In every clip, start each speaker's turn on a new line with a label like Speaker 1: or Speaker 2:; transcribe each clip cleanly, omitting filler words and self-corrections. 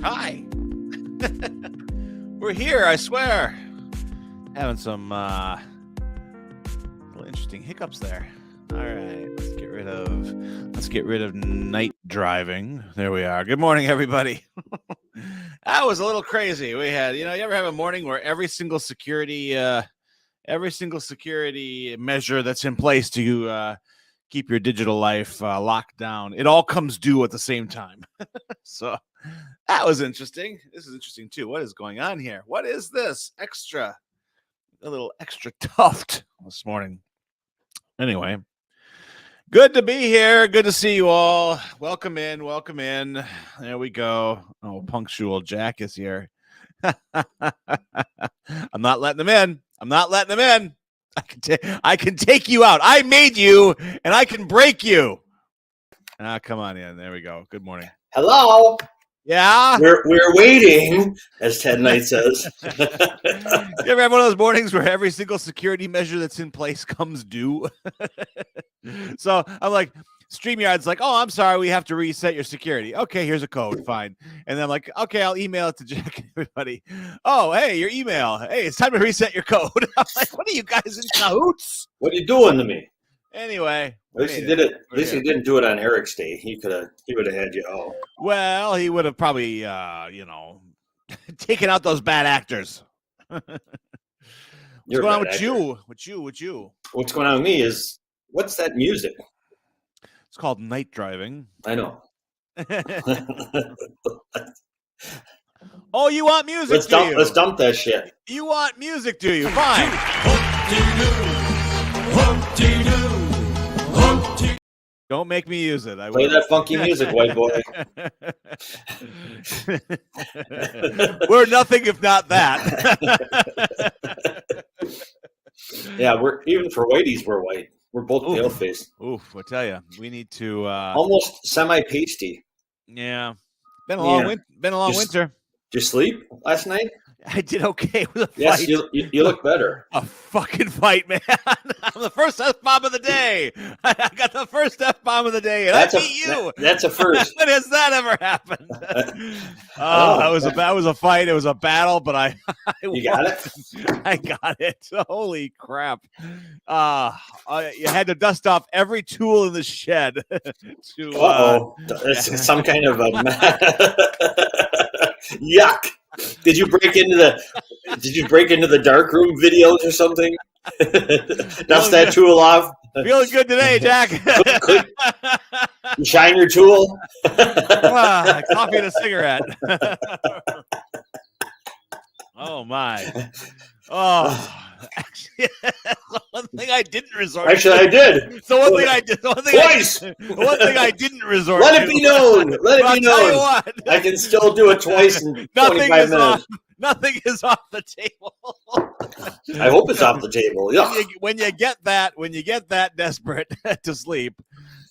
Speaker 1: Hi. We're here, I swear. Having some little interesting hiccups there. All right, let's get rid of night driving. There we are. Good morning, everybody. That was a little crazy. We had, you ever have a morning where every single security measure that's in place to keep your digital life locked down, it all comes due at the same time. So that was interesting. This is interesting too. What is going on here? What is this a little extra tuft this morning? Anyway, good to be here. Good to see you all. Welcome in. There we go. Oh, punctual Jack is here. I'm not letting them in. I can take you out. I made you, and I can break you. Come on in. There we go. Good morning.
Speaker 2: Hello.
Speaker 1: Yeah.
Speaker 2: We're waiting, as Ted Knight says.
Speaker 1: You ever have one of those mornings where every single security measure that's in place comes due? So I'm like, StreamYard's like, oh, I'm sorry, we have to reset your security. Okay, here's a code, fine. And then I'm like, okay, I'll email it to Jack and everybody. Oh, hey, your email. Hey, it's time to reset your code. I'm like, what are you guys in cahoots?
Speaker 2: What are you doing to me?
Speaker 1: Anyway,
Speaker 2: at least he did it. At least he didn't do it on Eric's day. He would have had you. Oh,
Speaker 1: well, he would have probably, taken out those bad actors. What's going on with you? With you?
Speaker 2: What's going on with me is, what's that music?
Speaker 1: It's called night driving.
Speaker 2: I know.
Speaker 1: Oh, you want music?
Speaker 2: Let's dump that shit.
Speaker 1: You want music, do you? Fine. Don't make me use it.
Speaker 2: Play that funky music, white boy.
Speaker 1: We're nothing if not that.
Speaker 2: Yeah, we're even for whiteies, we're white. We're both pale faced.
Speaker 1: Oof, I tell you, we need to
Speaker 2: almost semi pasty.
Speaker 1: Yeah, been a long winter.
Speaker 2: Did you sleep last night?
Speaker 1: I did okay with a fight.
Speaker 2: Yes, you look better.
Speaker 1: A fucking fight, man. I'm the first F-bomb of the day. I got the first F-bomb of the day, and I beat you.
Speaker 2: That's a first.
Speaker 1: When has that ever happened? That was a fight. It was a battle, but I
Speaker 2: you got it?
Speaker 1: I got it. Holy crap. You had to dust off every tool in the shed.
Speaker 2: It's some kind of a yuck. Did you break into the dark room videos or something? Dust that tool off.
Speaker 1: Feeling good today, Jack.
Speaker 2: You shine your tool.
Speaker 1: Coffee and a cigarette. Oh my. Oh, actually, the one thing I didn't resort.
Speaker 2: Actually, I did.
Speaker 1: The one thing I did.
Speaker 2: Twice.
Speaker 1: The one thing I didn't resort.
Speaker 2: Let it be known. Let it be known.
Speaker 1: Tell you what,
Speaker 2: I can still do it twice in 25 minutes.
Speaker 1: Nothing is off the table.
Speaker 2: I hope it's off the table. Yeah.
Speaker 1: When you get that desperate to sleep,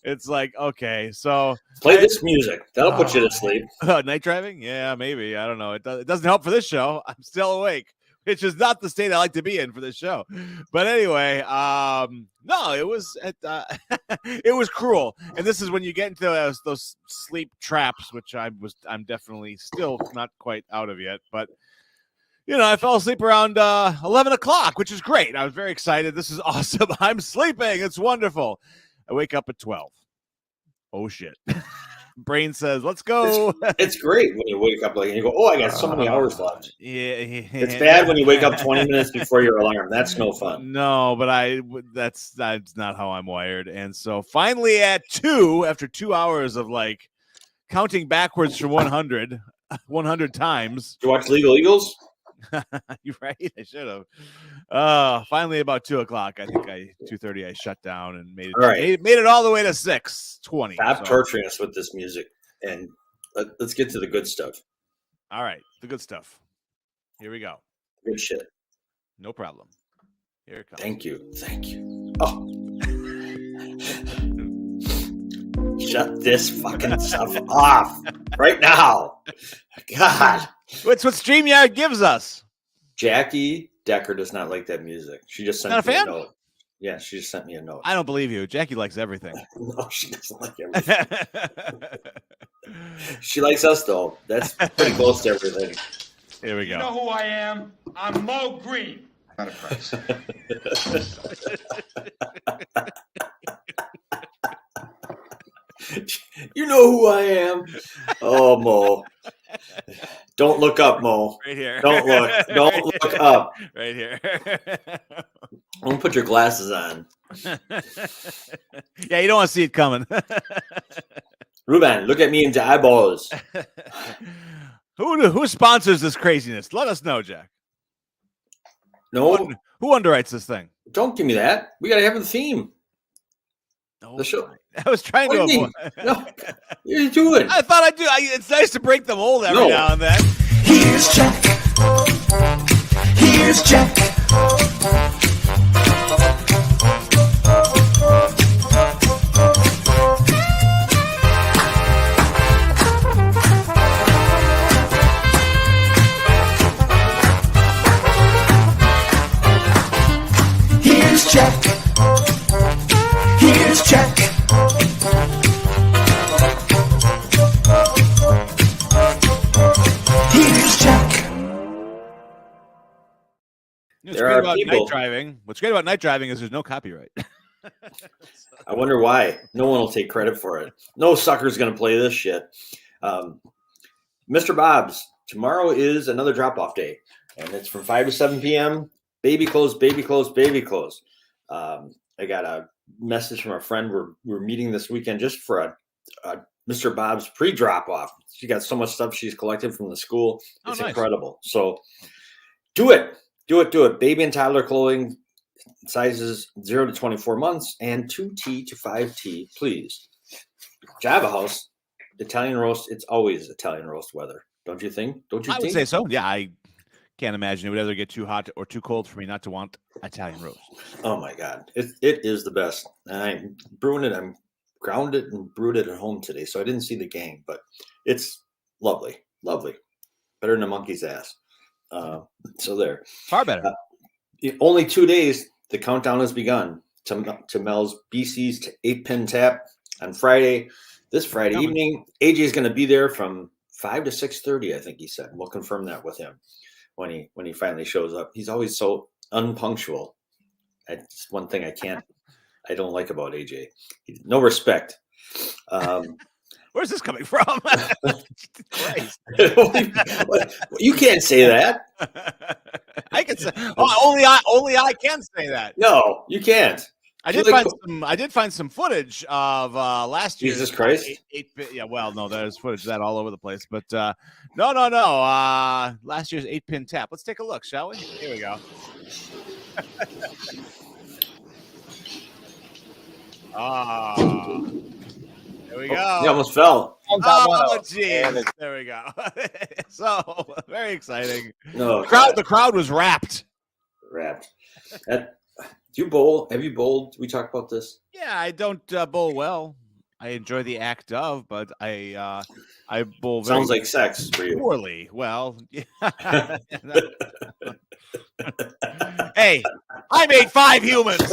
Speaker 1: it's like, okay, so
Speaker 2: play this music. That'll put you to sleep.
Speaker 1: Night driving? Yeah, maybe. I don't know. It doesn't help for this show. I'm still awake, which is not the state I like to be in for this show. But anyway, no, it was it was cruel. And this is when you get into those sleep traps, which I'm definitely still not quite out of yet. But I fell asleep around 11 o'clock, which is great. I was very excited. This is awesome. I'm sleeping. It's wonderful. I wake up at 12. Oh, shit. Brain says, let's go.
Speaker 2: It's great when you wake up and you go, oh, I got so many hours left.
Speaker 1: Yeah.
Speaker 2: It's bad when you wake up 20 minutes before your alarm. That's no fun.
Speaker 1: No, but that's not how I'm wired. And so finally at 2, after 2 hours of like counting backwards from 100 times.
Speaker 2: Did you watch Legal Eagles?
Speaker 1: You're right. I should have. Finally, about 2 o'clock. I think 2:30. I shut down and made it.
Speaker 2: All right.
Speaker 1: Made it all the way to 6:20.
Speaker 2: Stop torturing us with this music, and let's get to the good stuff.
Speaker 1: All right, the good stuff. Here we go.
Speaker 2: Good shit.
Speaker 1: No problem. Here it comes.
Speaker 2: Thank you. Oh. Shut this fucking stuff off right now. God.
Speaker 1: It's what StreamYard gives us.
Speaker 2: Jackie Decker does not like that music. She just sent me a note. Yeah, she just sent me a note.
Speaker 1: I don't believe you. Jackie likes everything.
Speaker 2: No, she doesn't like everything. She likes us, though. That's pretty close to everything.
Speaker 1: Here we
Speaker 3: You
Speaker 1: go.
Speaker 3: know who I am? I'm Mo Green. Not a price.
Speaker 2: You know who I am? Oh, Mo. Don't look up, Mo.
Speaker 1: Right here.
Speaker 2: Don't look. Don't look up.
Speaker 1: Right here.
Speaker 2: Don't put your glasses on.
Speaker 1: Yeah, you don't want to see it coming.
Speaker 2: Ruben, look at me in the eyeballs.
Speaker 1: Who sponsors this craziness? Let us know, Jack.
Speaker 2: No,
Speaker 1: Who underwrites this thing?
Speaker 2: don't give me that. We got to have a theme.
Speaker 1: No,
Speaker 2: The show.
Speaker 1: I was trying
Speaker 2: What
Speaker 1: to
Speaker 2: do you
Speaker 1: avoid.
Speaker 2: mean? No, you're doing.
Speaker 1: I thought I'd do. It's nice to break the mold every
Speaker 2: No.
Speaker 1: now and then.
Speaker 4: Here's Jack. Here's Jack. Here's Jack. Here's Jack. Here's Jack.
Speaker 1: What's
Speaker 2: There
Speaker 1: great
Speaker 2: are
Speaker 1: about
Speaker 2: people-
Speaker 1: night driving? What's great about night driving is there's no copyright.
Speaker 2: I wonder why. No one will take credit for it. No sucker's going to play this shit. Mr. Bob's, tomorrow is another drop-off day, and it's from 5 to 7 p.m. Baby clothes, baby clothes, baby clothes. I got a message from a friend. We're meeting this weekend just for a Mr. Bob's pre-drop-off. She got so much stuff she's collected from the school.
Speaker 1: Oh,
Speaker 2: It's
Speaker 1: nice.
Speaker 2: incredible. So do it. Do it. Do it. Baby and toddler clothing, sizes 0 to 24 months and 2T to 5T, please. Java House, Italian roast. It's always Italian roast weather, don't you think? Don't you
Speaker 1: I
Speaker 2: think?
Speaker 1: would say so. Yeah, I can't imagine it would ever get too hot or too cold for me not to want Italian roast.
Speaker 2: Oh my God, it is the best. I'm brewing it. I'm ground it and brewed it at home today, so I didn't see the gang, but it's lovely, lovely, better than a monkey's ass. So there.
Speaker 1: Far better.
Speaker 2: Only 2 days. The countdown has begun to Mel's BC's 8-pin tap on Friday. This Friday evening, AJ is going to be there from 5 to 6:30. I think he said. We'll confirm that with him when he finally shows up. He's always so unpunctual. That's one thing I don't like about AJ. No respect.
Speaker 1: Where's this coming from? Christ.
Speaker 2: You can't say that.
Speaker 1: I can say. Only I can say that.
Speaker 2: No, you can't.
Speaker 1: I did find some footage of last year.
Speaker 2: Jesus Christ.
Speaker 1: Yeah, well, no, there's footage of that all over the place. But no. Last year's 8-pin tap. Let's take a look, shall we? Here we go. There we go.
Speaker 2: He almost fell.
Speaker 1: Oh, geez. There we go. So very exciting.
Speaker 2: No,
Speaker 1: The crowd was rapt.
Speaker 2: wrapped. Do you bowl? Have you bowled? We talked about this.
Speaker 1: Yeah, I don't bowl well. I enjoy the act of, but I bowl very
Speaker 2: Sounds like sex for you.
Speaker 1: poorly. Well, yeah. Hey, I made 5 humans.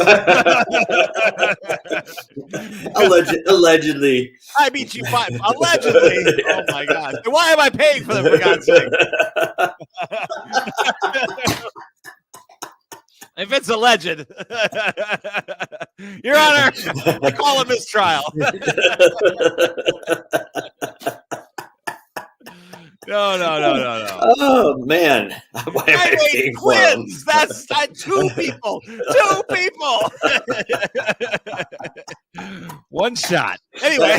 Speaker 2: Allegedly.
Speaker 1: I beat you 5. Allegedly. Oh my God. Why am I paying for them, for God's sake? If it's alleged, Your Honor, I call a mistrial. No.
Speaker 2: Oh man! Why am
Speaker 1: I
Speaker 2: I
Speaker 1: made
Speaker 2: paying for them?
Speaker 1: twins. That's 2 people. 2 people. One shot. Anyway.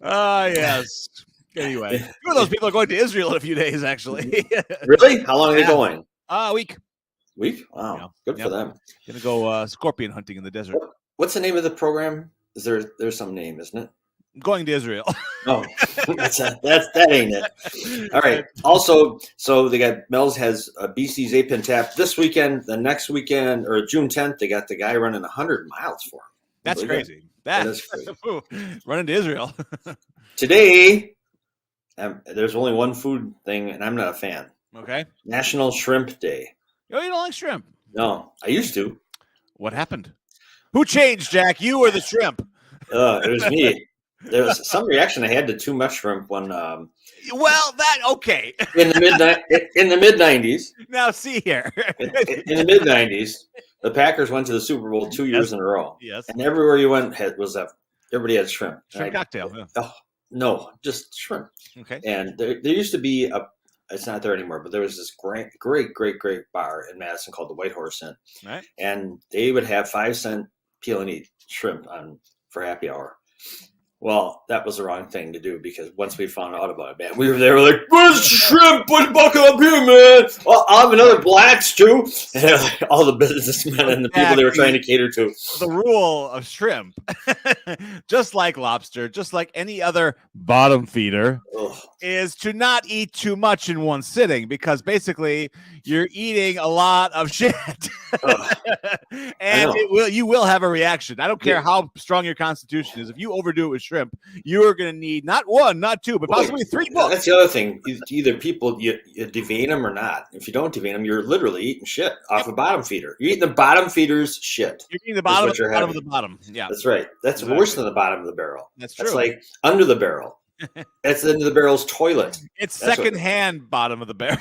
Speaker 1: Yes. Anyway, 2 of those people are going to Israel in a few days, actually.
Speaker 2: Really? How long are they going?
Speaker 1: A week.
Speaker 2: Week? Wow,
Speaker 1: Yeah.
Speaker 2: good for them.
Speaker 1: Gonna go scorpion hunting in the desert.
Speaker 2: What's the name of the program? There's some name, isn't it?
Speaker 1: Going to Israel.
Speaker 2: Oh, that ain't it. All right. Also, so they got Mel's has a BC's 8-pin tap this weekend. The next weekend, or June 10th, they got the guy running 100 miles for him.
Speaker 1: That's
Speaker 2: Believe
Speaker 1: crazy.
Speaker 2: That is crazy.
Speaker 1: Running to Israel.
Speaker 2: Today, there's only one food thing, and I'm not a fan.
Speaker 1: Okay.
Speaker 2: National Shrimp Day.
Speaker 1: Oh, you don't like shrimp?
Speaker 2: No, I used to.
Speaker 1: What happened? Who changed, Jack? You or the shrimp?
Speaker 2: It was me. There was some reaction I had to too much shrimp when
Speaker 1: Well, that okay.
Speaker 2: in the mid 90s.
Speaker 1: Now see here.
Speaker 2: In the mid 90s, the Packers went to the Super Bowl 2 years in a row.
Speaker 1: Yes.
Speaker 2: And everywhere you went everybody had shrimp.
Speaker 1: Shrimp cocktail. Yeah.
Speaker 2: Oh, no, just shrimp.
Speaker 1: Okay.
Speaker 2: And there used to be it's not there anymore, but there was this great bar in Madison called the White Horse Inn.
Speaker 1: Right.
Speaker 2: And they would have 5-cent peel and eat shrimp for happy hour. Well, that was the wrong thing to do because once we found out about it, man, we were there, we're like, where's shrimp? Put a bucket up here, man. Well, I'll have another blacks too. And all the businessmen and the people they were trying to cater to.
Speaker 1: The rule of shrimp, just like lobster, just like any other bottom feeder, is to not eat too much in one sitting because basically you're eating a lot of shit. And you will have a reaction. I don't care how strong your constitution is. If you overdo it with shrimp, you are going to need not one, not two, but possibly 3 books.
Speaker 2: That's the other thing. Either people, you devein them or not. If you don't devein them, you're literally eating shit off a bottom feeder. You're eating the bottom feeder's shit.
Speaker 1: You're eating the bottom of the bottom. Yeah.
Speaker 2: That's right. That's worse than the bottom of the barrel.
Speaker 1: That's true.
Speaker 2: That's like under the barrel. That's into the barrel's toilet.
Speaker 1: It's secondhand bottom of the barrel.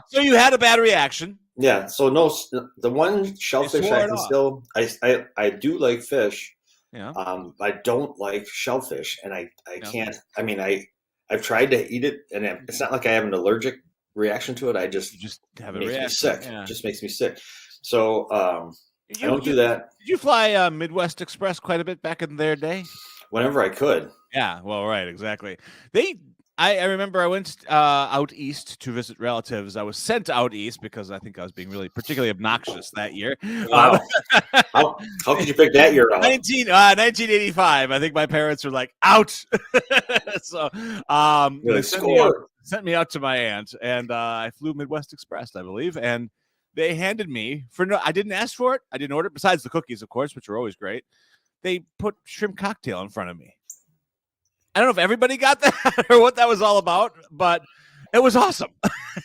Speaker 1: So you had a bad reaction.
Speaker 2: Yeah. So no, the one shellfish I can still, I do like fish.
Speaker 1: Yeah.
Speaker 2: I don't like shellfish, and I can't. I mean, I've tried to eat it, and it's not like I have an allergic reaction to it. I just
Speaker 1: have a
Speaker 2: makes
Speaker 1: reaction.
Speaker 2: me sick.
Speaker 1: Yeah.
Speaker 2: It just makes me sick. So I don't do that.
Speaker 1: Did you fly Midwest Express quite a bit back in their day?
Speaker 2: Whenever I could.
Speaker 1: Yeah. Well, right. Exactly. I remember I went out east to visit relatives. I was sent out east because I think I was being really particularly obnoxious that year.
Speaker 2: Wow. How could you pick that year out?
Speaker 1: 1985. I think my parents were like, out. So they sent me out to my aunt, and I flew Midwest Express, I believe. And they handed me, I didn't ask for it. I didn't order it, besides the cookies, of course, which were always great. They put shrimp cocktail in front of me. I don't know if everybody got that or what that was all about, but it was awesome.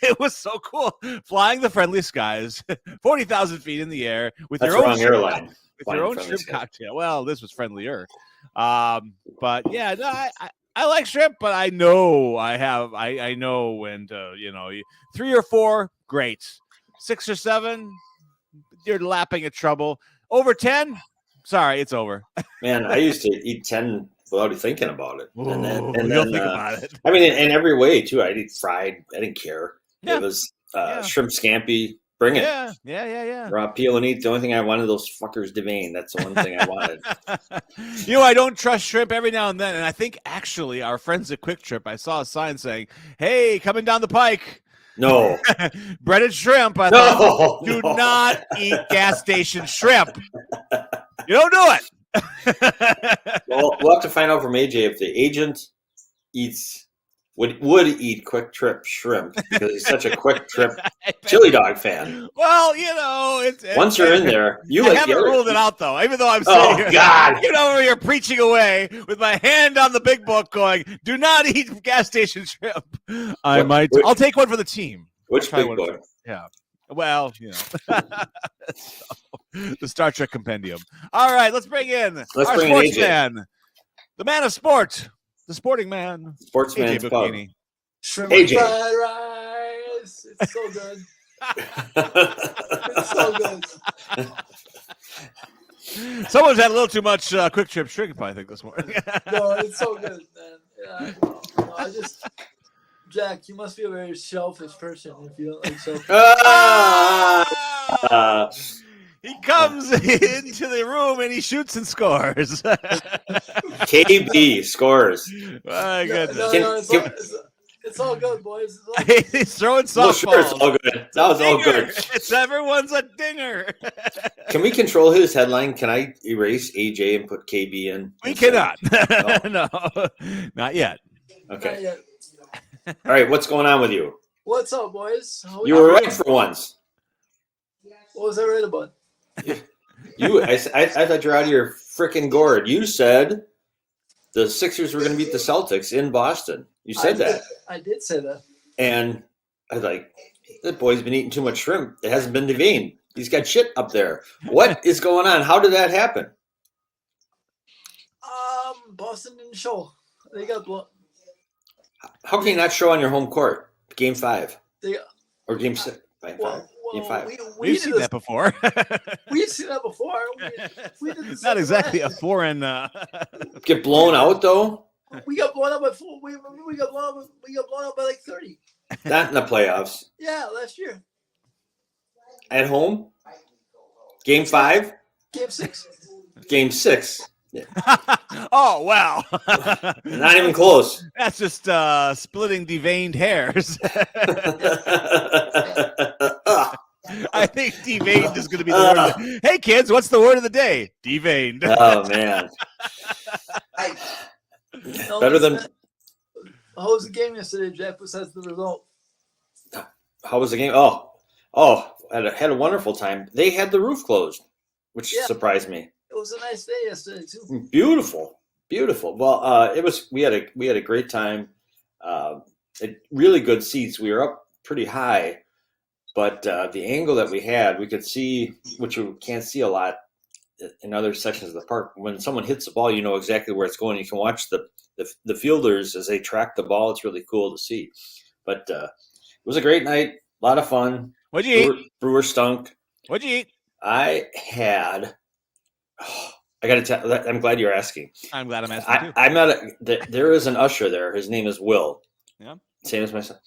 Speaker 1: It was so cool. Flying the friendly skies, 40,000 feet in the air with your own airline. With your own shrimp cocktail. Well, this was friendlier. But yeah, no, I like shrimp, but I know I know when to, 3 or 4, great. 6 or 7, you're lapping at trouble. Over 10, sorry, it's over.
Speaker 2: Man, I used to eat 10 without thinking about it.
Speaker 1: Ooh,
Speaker 2: and then
Speaker 1: think about it.
Speaker 2: I mean, in every way too. I'd eat fried. I didn't care.
Speaker 1: Yeah.
Speaker 2: It was shrimp scampi. Bring it.
Speaker 1: Yeah.
Speaker 2: Raw peel and eat. The only thing I wanted those fuckers to vein. That's the one thing I wanted.
Speaker 1: I don't trust shrimp every now and then. And I think actually our friends at Quick Trip, I saw a sign saying, "Hey, coming down the pike."
Speaker 2: No.
Speaker 1: Breaded shrimp. I thought, do not eat gas station shrimp. You don't do it.
Speaker 2: Well, we'll have to find out from AJ if the agent would eat Quick Trip shrimp because he's such a Quick Trip chili dog fan.
Speaker 1: Well,
Speaker 2: once you're in there,
Speaker 1: I haven't ruled it out though. Even though I'm sitting here,
Speaker 2: God,
Speaker 1: where you're preaching away with my hand on the big book, going, "Do not eat gas station shrimp." I'll take one for the team.
Speaker 2: Which big book?
Speaker 1: Yeah. Well, the Star Trek Compendium. All right, let's bring in our sportsman, the man of sport, the sporting man,
Speaker 2: Sportsman's
Speaker 1: AJ
Speaker 2: Pub.
Speaker 1: Bucchini.
Speaker 5: Shrimp
Speaker 2: AJ.
Speaker 5: fried rice. It's so good. It's so good.
Speaker 1: Someone's had a little too much Quick Trip shrimp, I think, this morning.
Speaker 5: No, it's so good, man. Yeah, I just, Jack, you must be a very selfish person if you don't like shellfish.
Speaker 1: He comes into the room and he shoots and scores.
Speaker 2: KB scores.
Speaker 1: My goodness.
Speaker 5: No, it's all good, boys.
Speaker 1: He's throwing softballs.
Speaker 2: Sure, it's all good. That was all good.
Speaker 1: It's everyone's a dinger.
Speaker 2: Can we control his headline? Can I erase AJ and put KB in?
Speaker 1: We cannot. No, not yet.
Speaker 2: Okay.
Speaker 5: Not yet.
Speaker 2: All right, what's going on with you?
Speaker 5: What's up, boys?
Speaker 2: You were right for once.
Speaker 5: What was I right about?
Speaker 2: I thought you were out of your freaking gourd. You said the Sixers were going to beat the Celtics in Boston. You said that.
Speaker 5: I did say that.
Speaker 2: And I was like, that boy's been eating too much shrimp. It hasn't been deveined. He's got shit up there. What is going on? How did that happen?
Speaker 5: Boston didn't show. They got blown.
Speaker 2: How can you not show on your home court? Game 5
Speaker 5: They
Speaker 2: or game 6? Game 5. Game 5.
Speaker 1: We've seen that before.
Speaker 5: We've seen that before. We did
Speaker 1: Not exactly a foreign.
Speaker 2: Get blown out though.
Speaker 5: We got blown up by four. We got blown up. We got blown up by like 30.
Speaker 2: Not in the playoffs.
Speaker 5: Yeah, last year.
Speaker 2: At home. Game 5.
Speaker 5: Game 6.
Speaker 2: Game 6. Yeah.
Speaker 1: Oh wow!
Speaker 2: Not even close.
Speaker 1: That's just splitting deveined hairs. I think deveined is going to be the word. Of the, hey kids, what's the word of the day? Deveined.
Speaker 2: Oh man. Better than.
Speaker 5: How was the game yesterday, Jeff? Besides the result.
Speaker 2: How was the game? Had a wonderful time. They had the roof closed, which surprised me.
Speaker 5: It was a nice day yesterday too.
Speaker 2: Beautiful. Well, it was. We had a great time. Really good seats. We were up pretty high, but the angle that we had, we could see, which you can't see a lot in other sections of the park. When someone hits the ball, you know exactly where it's going. You can watch the fielders as they track the ball. It's really cool to see. But it was a great night. A lot of fun.
Speaker 1: What'd you eat?
Speaker 2: Brewer stunk.
Speaker 1: What'd you eat?
Speaker 2: I had. I got to tell. I'm glad you're asking.
Speaker 1: I'm glad I'm asking too.
Speaker 2: I'm not. There is an usher there. His name is Will.
Speaker 1: Yeah.
Speaker 2: Same as my son.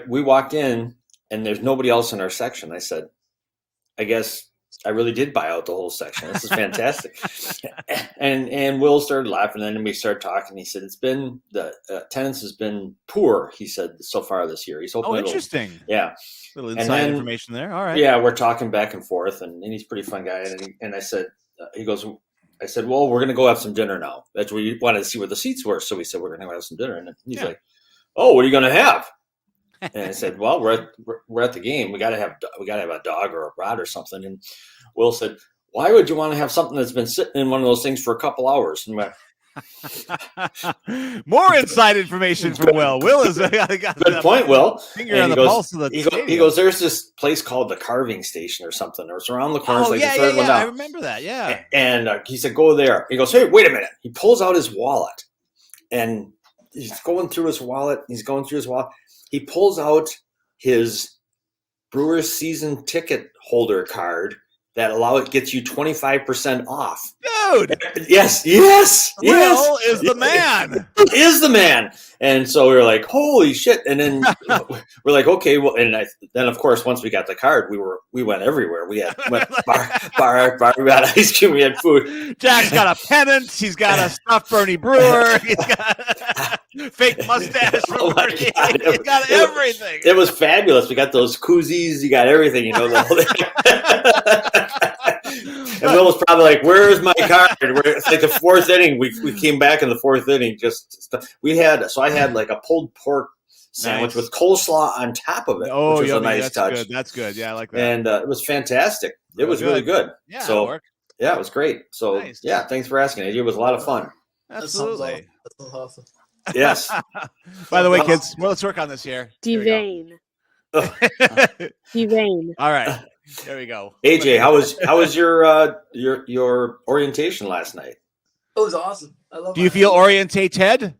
Speaker 2: We walked in and there's nobody else in our section. I said, I guess I really did buy out the whole section. This is fantastic. and Will started laughing, and then we started talking. He said, it's been the attendance has been poor. He said so far this year. He's hoping. Oh,
Speaker 1: interesting.
Speaker 2: Yeah.
Speaker 1: Little inside information there. All right.
Speaker 2: Yeah, we're talking back and forth, and he's a pretty fun guy. And I said, I said, well, we're going to go have some dinner now. That's where we wanted to see where the seats were. So we said, we're going to go have some dinner. And he's like, oh, what are you going to have? And I said, well, we're at the game. We got to have a dog or a brat or something. And Will said, why would you want to have something that's been sitting in one of those things for a couple hours? And
Speaker 1: more inside information from Will. Will is
Speaker 2: good point, Will.
Speaker 1: Finger on the pulse of the
Speaker 2: he goes, there's this place called the Carving Station or something. Or it's around the corner.
Speaker 1: Oh, yeah. I remember that. Yeah.
Speaker 2: And he said, go there. He goes, hey, wait a minute. He pulls out his wallet, and he's going through his wallet. He pulls out his Brewers season ticket holder card that gets you 25% off.
Speaker 1: Dude.
Speaker 2: Yes.
Speaker 1: Will is the man.
Speaker 2: Is the man. And so we were like, holy shit. And then we're like, okay, well, and then of course, once we got the card, we went everywhere. We went bar, we had ice cream, we had food.
Speaker 1: Jack's got a pennant. He's got a stuffed Bernie Brewer. He's got a fake mustache. He's got everything.
Speaker 2: It was fabulous. We got those koozies. You got everything, you know. And Will was probably like, where's my card? It's like the fourth inning. We came back in the fourth inning. I had like a pulled pork sandwich with coleslaw on top of it.
Speaker 1: Oh,
Speaker 2: which was
Speaker 1: yummy.
Speaker 2: a nice touch.
Speaker 1: That's good. Yeah, I like that.
Speaker 2: And it was fantastic. It was really good.
Speaker 1: Yeah,
Speaker 2: so yeah, it was great. So
Speaker 1: nice.
Speaker 2: Yeah, thanks for asking. It was a lot of fun.
Speaker 1: Absolutely.
Speaker 5: That's awesome.
Speaker 2: Yes.
Speaker 1: By the way, kids, well, let's work on this here.
Speaker 6: Devain. Devain.
Speaker 1: All right. There we go.
Speaker 2: AJ, how was your orientation last night?
Speaker 5: It was awesome. I love.
Speaker 1: Do you feel orientated?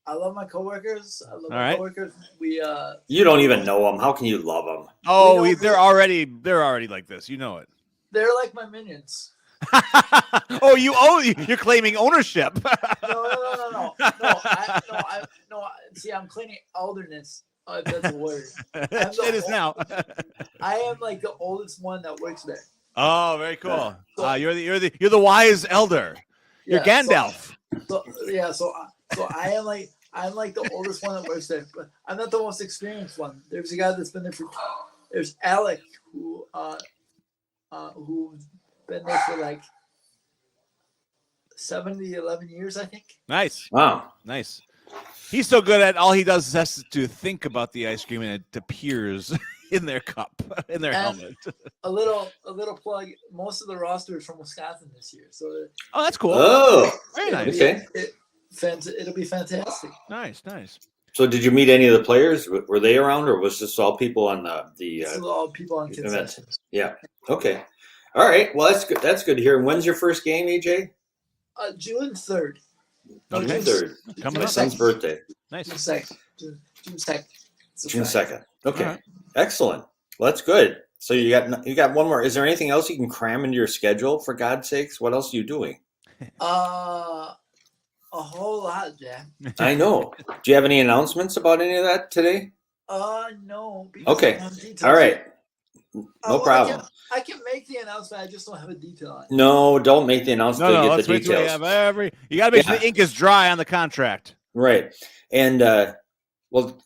Speaker 5: I love my coworkers. Coworkers.
Speaker 2: You don't even know them. How can you love them?
Speaker 1: Oh, they're already like this. You know it.
Speaker 5: They're like my minions.
Speaker 1: Oh, you're claiming ownership.
Speaker 5: No. See, I'm claiming elderness. That's a word.
Speaker 1: It is now.
Speaker 5: I am like the oldest one that works there.
Speaker 1: Oh, very cool. You're the wise elder. You're Gandalf.
Speaker 5: So I'm like the oldest one that works there, but I'm not the most experienced one. There's a guy that's been there there's Alec who's been there for like 11 years, I think.
Speaker 1: Nice.
Speaker 2: Wow.
Speaker 1: Nice. He's so good at all he does is has to think about the ice cream and it appears in their cup, in their helmet.
Speaker 5: A little plug. Most of the roster is from Wisconsin this year, so
Speaker 1: that's cool.
Speaker 2: Oh,
Speaker 1: very nice.
Speaker 2: Okay.
Speaker 5: It'll be fantastic.
Speaker 1: Nice.
Speaker 2: So did you meet any of the players? Were they around, or was this all people on the
Speaker 5: This is all people on
Speaker 2: event?
Speaker 5: concessions.
Speaker 2: Yeah. Okay. All right. Well, that's good. That's good to hear. When's your first game, AJ?
Speaker 5: June 3rd. No,
Speaker 2: June
Speaker 5: June
Speaker 2: 3rd.
Speaker 1: Coming
Speaker 2: My
Speaker 1: up.
Speaker 2: son's birthday.
Speaker 1: Nice.
Speaker 5: June 2nd. June 2nd. It's a
Speaker 2: June
Speaker 5: Friday.
Speaker 2: 2nd. Okay.
Speaker 1: All right.
Speaker 2: Excellent. Well, that's good. So you got one more. Is there anything else you can cram into your schedule? For God's sakes, what else are you doing?
Speaker 5: A whole lot, Jack.
Speaker 2: I know. Do you have any announcements about any of that today?
Speaker 5: No. Because
Speaker 2: Okay.
Speaker 5: I don't have details
Speaker 2: All right.
Speaker 5: yet.
Speaker 2: No
Speaker 5: Well,
Speaker 2: problem.
Speaker 5: I can make the announcement. I just don't have a detail on it.
Speaker 2: No, don't make the announcement.
Speaker 1: No,
Speaker 2: Get
Speaker 1: let's
Speaker 2: the
Speaker 1: wait till we
Speaker 2: details.
Speaker 1: have you got to make sure
Speaker 2: Yeah.
Speaker 1: the ink is dry on the contract.
Speaker 2: Right. And well,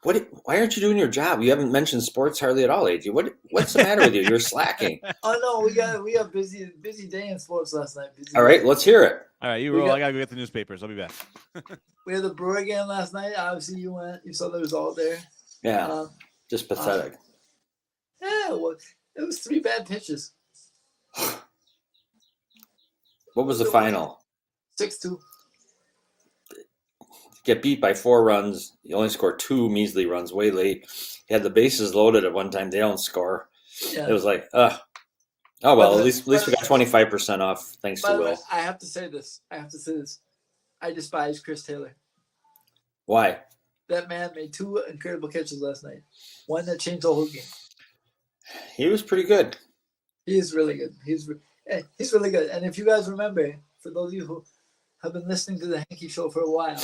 Speaker 2: why aren't you doing your job? You haven't mentioned sports hardly at all, AJ. What's the matter with you? You're slacking.
Speaker 5: Oh no, we got busy day in sports last night.
Speaker 2: All right, let's hear it.
Speaker 1: All right, you
Speaker 5: We
Speaker 1: roll.
Speaker 5: got-
Speaker 1: I gotta go get the newspapers. I'll be back.
Speaker 5: We had the Brewer game last night. Obviously, you went. You saw the result there.
Speaker 2: Yeah, just pathetic.
Speaker 5: Yeah, it was 3 bad pitches.
Speaker 2: What was the final?
Speaker 5: 6-2.
Speaker 2: Get beat by 4 runs. You only scored 2 measly runs way late. You had the bases loaded at one time. They don't score.
Speaker 5: Yeah.
Speaker 2: It was like, oh well.
Speaker 5: But
Speaker 2: At least we got 25% off thanks
Speaker 5: By
Speaker 2: to
Speaker 5: the way,
Speaker 2: Will.
Speaker 5: I have to say this. I despise Chris Taylor.
Speaker 2: Why?
Speaker 5: That man made 2 incredible catches last night. One that changed the whole game.
Speaker 2: He was pretty good.
Speaker 5: He is really good. He's really good. And if you guys remember, for those of you who have been listening to the Henke show for a while,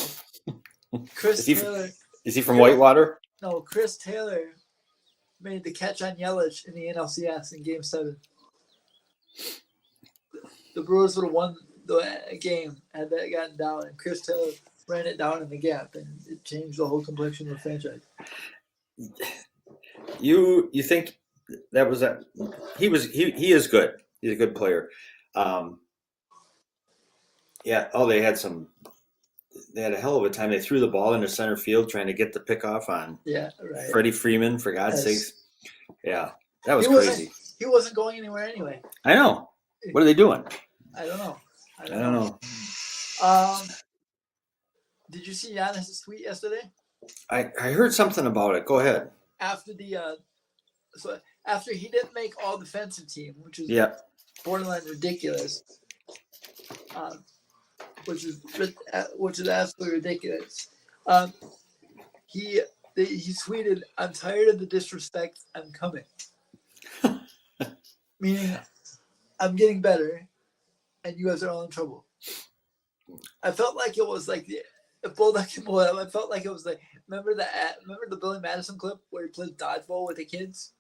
Speaker 5: Chris Taylor.
Speaker 2: Is he from Whitewater?
Speaker 5: No, Chris Taylor made the catch on Yelich in the NLCS in Game 7. The Brewers would have won the game had that gotten down, and Chris Taylor ran it down in the gap, and it changed the whole complexion of the franchise.
Speaker 2: You think that was that? He is good. He's a good player. Yeah. Oh, they had a hell of a time. They threw the ball into center field trying to get the pickoff on
Speaker 5: Yeah, right.
Speaker 2: Freddie Freeman, for God's
Speaker 5: Yes.
Speaker 2: sakes. Yeah, that was
Speaker 5: He wasn't-
Speaker 2: crazy.
Speaker 5: He wasn't going anywhere anyway.
Speaker 2: I know. What are they doing?
Speaker 5: I don't know.
Speaker 2: I don't know.
Speaker 5: Did you see Giannis' tweet yesterday?
Speaker 2: I heard something about it. Go ahead.
Speaker 5: After after he didn't make all defensive team, which is
Speaker 2: Yeah.
Speaker 5: borderline ridiculous, which is absolutely ridiculous. He tweeted, "I'm tired of the disrespect. I'm coming," meaning I'm getting better, and you guys are all in trouble. I felt like it was like I felt like it was like remember the Billy Madison clip where he plays dodgeball with the kids.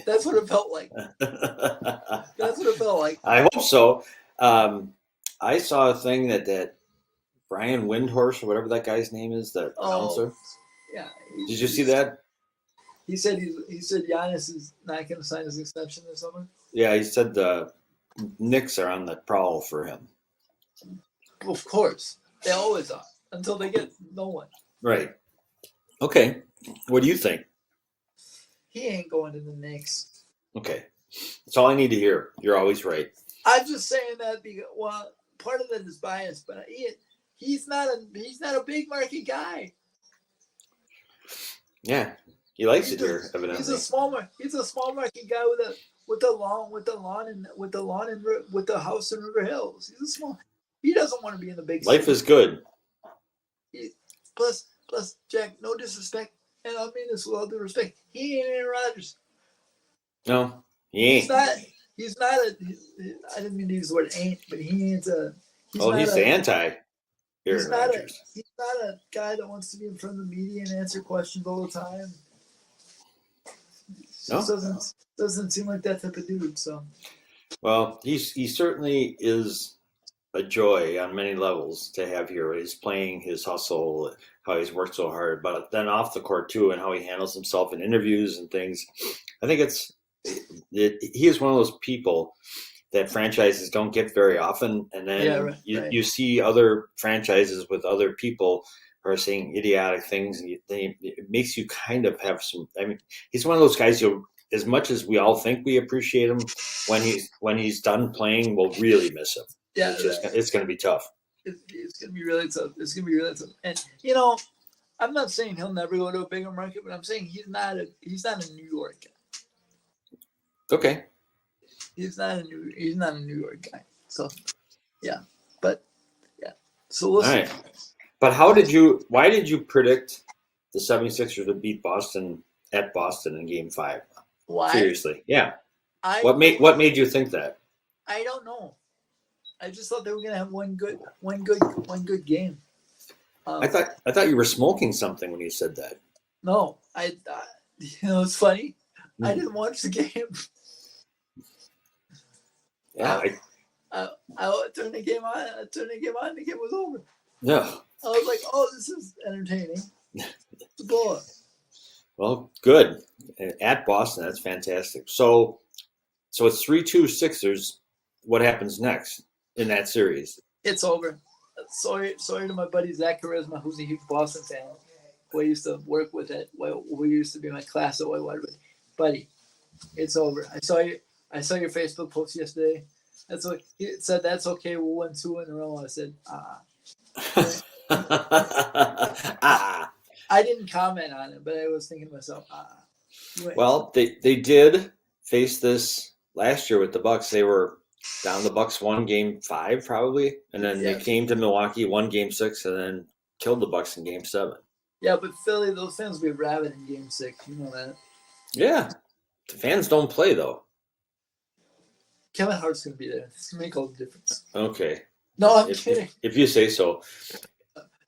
Speaker 5: That's what it felt like. That's what it felt like.
Speaker 2: I hope so. I saw a thing that Brian Windhorst or whatever that guy's name is, the announcer.
Speaker 5: Yeah.
Speaker 2: Did you see that?
Speaker 5: He said Giannis is not going to sign his extension this summer.
Speaker 2: Yeah, he said the Knicks are on the prowl for him.
Speaker 5: Of course, they always are until they get no one.
Speaker 2: Right. Okay. What do you think?
Speaker 5: He ain't going to the Knicks.
Speaker 2: Okay. That's all I need to hear. You're always right.
Speaker 5: I'm just saying that because part of that is bias, but he's not a big market guy.
Speaker 2: Yeah. He likes it here, evidently.
Speaker 5: He's a small market guy with the lawn with the house in River Hills. He doesn't want to be in the big
Speaker 2: Life
Speaker 5: city.
Speaker 2: is good.
Speaker 5: Plus, Jack, no disrespect, and I mean this with all due respect. He ain't Aaron Rodgers.
Speaker 2: No, he ain't.
Speaker 5: He's not I didn't mean to use the word ain't, but he ain't a.
Speaker 2: He's the anti Aaron Rodgers.
Speaker 5: He's not a guy that wants to be in front of the media and answer questions all the time.
Speaker 2: No.
Speaker 5: Just doesn't seem like that type of dude. So.
Speaker 2: Well, he certainly is a joy on many levels to have here. He's playing, his hustle, how he's worked so hard, but then off the court too, and how he handles himself in interviews and things. I think he is one of those people that franchises don't get very often, and then you see other franchises with other people who are saying idiotic things, and it makes you kind of have some. I mean, he's one of those guys as much as we all think we appreciate him, when he's done playing, we'll really miss him. Yeah, it's going to be tough.
Speaker 5: It's going to be really tough. And I'm not saying he'll never go to a bigger market, but I'm saying he's not a New York guy.
Speaker 2: Okay.
Speaker 5: He's not a New York guy. So yeah. But yeah. So we'll
Speaker 2: All
Speaker 5: see.
Speaker 2: right. But why did you predict the 76ers would beat Boston at Boston in game 5?
Speaker 5: Why?
Speaker 2: Seriously. Yeah.
Speaker 5: I
Speaker 2: What made you think that?
Speaker 5: I don't know. I just thought they were gonna have one good game.
Speaker 2: I thought you were smoking something when you said that.
Speaker 5: No, it's funny. I didn't watch the game.
Speaker 2: Yeah.
Speaker 5: I turned the game on. The game was over.
Speaker 2: Yeah.
Speaker 5: I was like, "Oh, this is entertaining." It's a blowout.
Speaker 2: Well, good. At Boston, that's fantastic. So it's 3-2 Sixers. What happens next in that series?
Speaker 5: It's over. Sorry to my buddy Zach Charisma, who's a huge Boston fan. Who I used to work with we used to be in my class at Whitewater. Buddy, it's over. I saw your Facebook post yesterday. That's what he said. That's okay. We'll win 2 in a row. I said, I didn't comment on it, but I was thinking to myself,
Speaker 2: Well, they did face this last year with the Bucks. They were down. The Bucks won game 5 probably, and then they came to Milwaukee, won game 6, and then killed the Bucks in game 7.
Speaker 5: Yeah, but Philly, those fans will be rabid in game 6. You know that.
Speaker 2: Yeah, the fans don't play though.
Speaker 5: Kevin Hart's gonna be there. It's gonna make all the difference.
Speaker 2: Okay.
Speaker 5: No, I'm kidding.
Speaker 2: If you say so.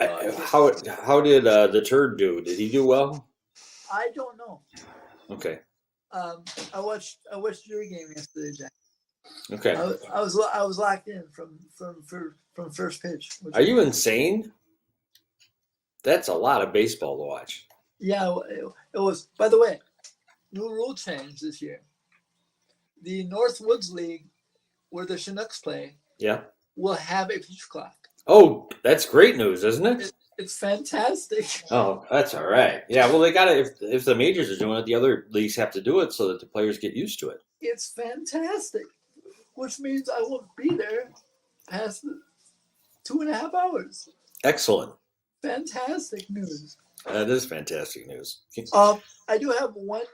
Speaker 2: How did the turd do? Did he do well?
Speaker 5: I don't know.
Speaker 2: Okay.
Speaker 5: I watched your game yesterday, Jack.
Speaker 2: Okay.
Speaker 5: I was locked in from first pitch.
Speaker 2: Are you insane? That's a lot of baseball to watch.
Speaker 5: Yeah, it was. By the way, new rule change this year. The Northwoods League, where the Chinooks play, will have a pitch clock.
Speaker 2: Oh, that's great news, isn't it?
Speaker 5: It's fantastic.
Speaker 2: Oh, that's all right. Yeah, well, they got to, if the majors are doing it, the other leagues have to do it so that the players get used to it.
Speaker 5: It's fantastic, which means I won't be there past the 2.5 hours.
Speaker 2: Excellent.
Speaker 5: Fantastic news.
Speaker 2: That is fantastic news.
Speaker 5: I do have one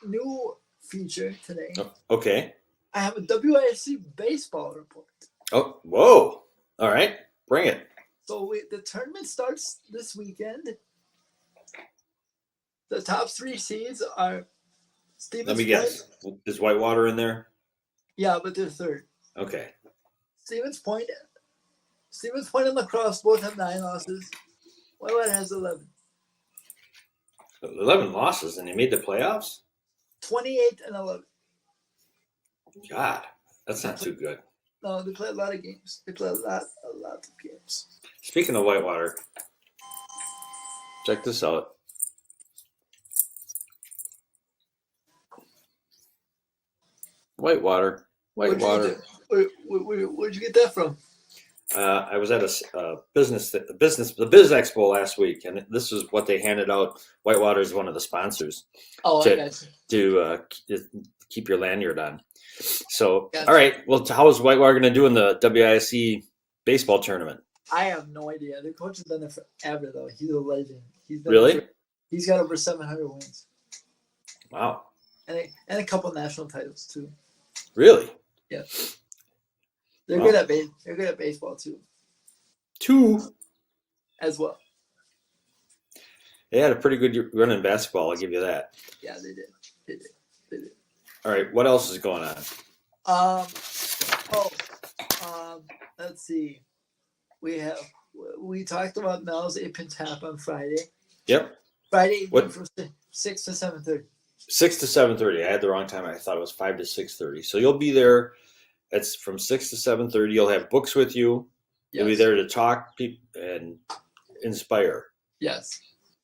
Speaker 5: new feature today.
Speaker 2: Okay.
Speaker 5: I have a WISC baseball report.
Speaker 2: Oh, whoa. All right. Bring it.
Speaker 5: So the tournament starts this weekend. The top 3 seeds are Stevens
Speaker 2: Let me
Speaker 5: Point.
Speaker 2: guess. Is Whitewater in there?
Speaker 5: Yeah, but they're third.
Speaker 2: Okay.
Speaker 5: Stevens Point and Lacrosse both have 9 losses. Whitewater has 11.
Speaker 2: 11 losses, and they made the playoffs?
Speaker 5: 28 and 11.
Speaker 2: God, that's not too good.
Speaker 5: No, they play a lot of games. They play a lot of games.
Speaker 2: Speaking of Whitewater, check this out. Whitewater.
Speaker 5: Where'd you get that from?
Speaker 2: I was at a the Biz Expo last week, and this is what they handed out. Whitewater is one of the sponsors.
Speaker 5: Oh, I got you.
Speaker 2: To keep your lanyard on. So,
Speaker 5: Gotcha.
Speaker 2: All right. Well, how is Whitewater going to do in the WISC baseball tournament?
Speaker 5: I have no idea. The coach has been there forever, though. He's a legend.
Speaker 2: Really?
Speaker 5: He's got over 700 wins.
Speaker 2: Wow.
Speaker 5: And a couple national titles too.
Speaker 2: Really?
Speaker 5: Yeah. They're good at baseball too.
Speaker 2: 2
Speaker 5: as well.
Speaker 2: They had a pretty good run in basketball. I'll give you that.
Speaker 5: Yeah, they did.
Speaker 2: All right. What else is going on?
Speaker 5: Let's see. We talked about Mel's 8-pin tap on Friday.
Speaker 2: Yep.
Speaker 5: Friday
Speaker 2: What?
Speaker 5: from 6 to 7:30.
Speaker 2: 6 to 7:30. I had the wrong time. I thought it was 5 to 6:30. So you'll be there. It's from 6 to 7:30. You'll have books with you. You'll be there to talk and inspire.
Speaker 5: Yes.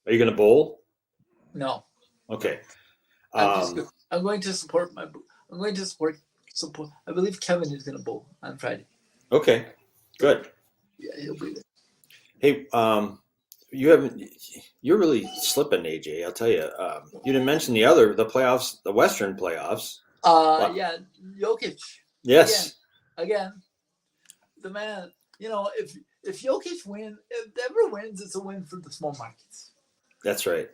Speaker 2: Are you going to bowl?
Speaker 5: No.
Speaker 2: Okay.
Speaker 5: I'm going to support support. I believe Kevin is going to bowl on Friday.
Speaker 2: Okay. Good.
Speaker 5: Yeah, he'll be there.
Speaker 2: Hey, you're really slipping, AJ. I'll tell you. You didn't mention the playoffs, the Western playoffs. Wow.
Speaker 5: Yeah, Jokic.
Speaker 2: Yes.
Speaker 5: Again, the man. If Jokic if ever wins, it's a win for the small markets.
Speaker 2: That's right.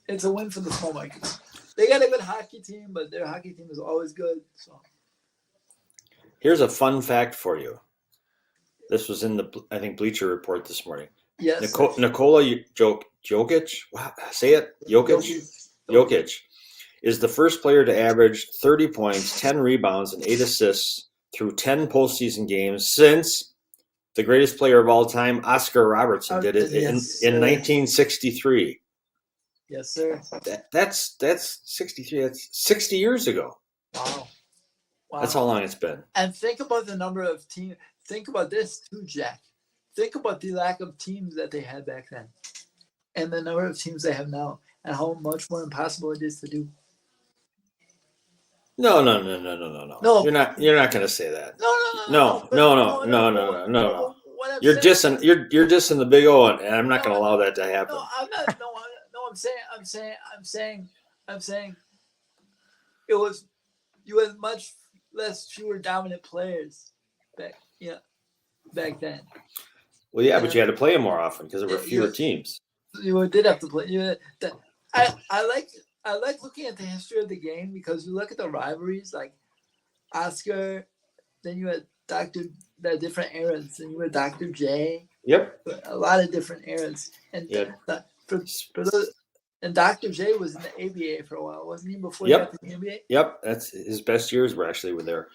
Speaker 5: It's a win for the small markets. They got a good hockey team, but their hockey team is always good. So
Speaker 2: Here's a fun fact for you. This was in the, I think, Bleacher Report this morning.
Speaker 5: yes,
Speaker 2: Nikola Jokic, wow, say it, Jokic is the first player to average 30 points, 10 rebounds, and 8 assists through 10 postseason games since the greatest player of all time, Oscar Robertson, did it in 1963.
Speaker 5: Yes, sir.
Speaker 2: That's 63. That's 60 years ago.
Speaker 5: Wow.
Speaker 2: That's how long it's been.
Speaker 5: And think about the number of teams. Think about this too, Jack. Think about the lack of teams that they had back then, and the number of teams they have now, and how much more impossible it is to do.
Speaker 2: No.
Speaker 5: No.
Speaker 2: You're not going to say that.
Speaker 5: No.
Speaker 2: No. You're dissing the Big O, and I'm not going to allow that to happen.
Speaker 5: No, I'm not. No, I'm saying. It was you had much fewer dominant players back then.
Speaker 2: Well, yeah, but you had to play them more often because there were fewer teams.
Speaker 5: You did have to play. I like looking at the history of the game because you look at the rivalries like Oscar, then you had the different eras, then you had Dr. J.
Speaker 2: Yep.
Speaker 5: A lot of different eras, and for those, and Dr. J was in the ABA for a while, wasn't he? Before he got to the NBA. Yep,
Speaker 2: that's his best years were there.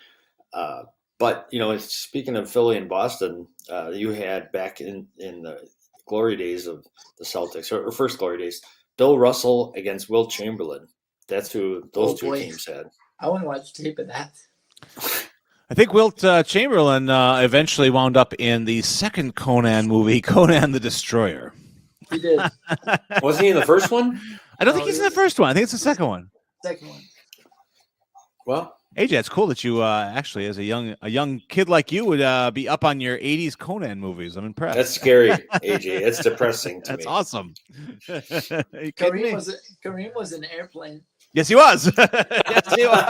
Speaker 2: But speaking of Philly and Boston, you had back in the glory days of the Celtics, or first glory days, Bill Russell against Wilt Chamberlain. That's who those two teams had.
Speaker 5: I want to watch tape of that.
Speaker 1: I think Wilt Chamberlain eventually wound up in the second Conan movie, Conan the Destroyer.
Speaker 5: He did.
Speaker 2: Wasn't he in the first one?
Speaker 1: I don't think he's in the first one. I think it's the second one.
Speaker 5: Second one.
Speaker 2: Well,
Speaker 1: AJ, it's cool that you actually, as a young kid like you, would be up on your 80s Conan movies. I'm impressed.
Speaker 2: That's scary, AJ. It's depressing to me.
Speaker 1: That's awesome.
Speaker 5: Kareem was in Airplane.
Speaker 1: Yes, he was. Yes, he was.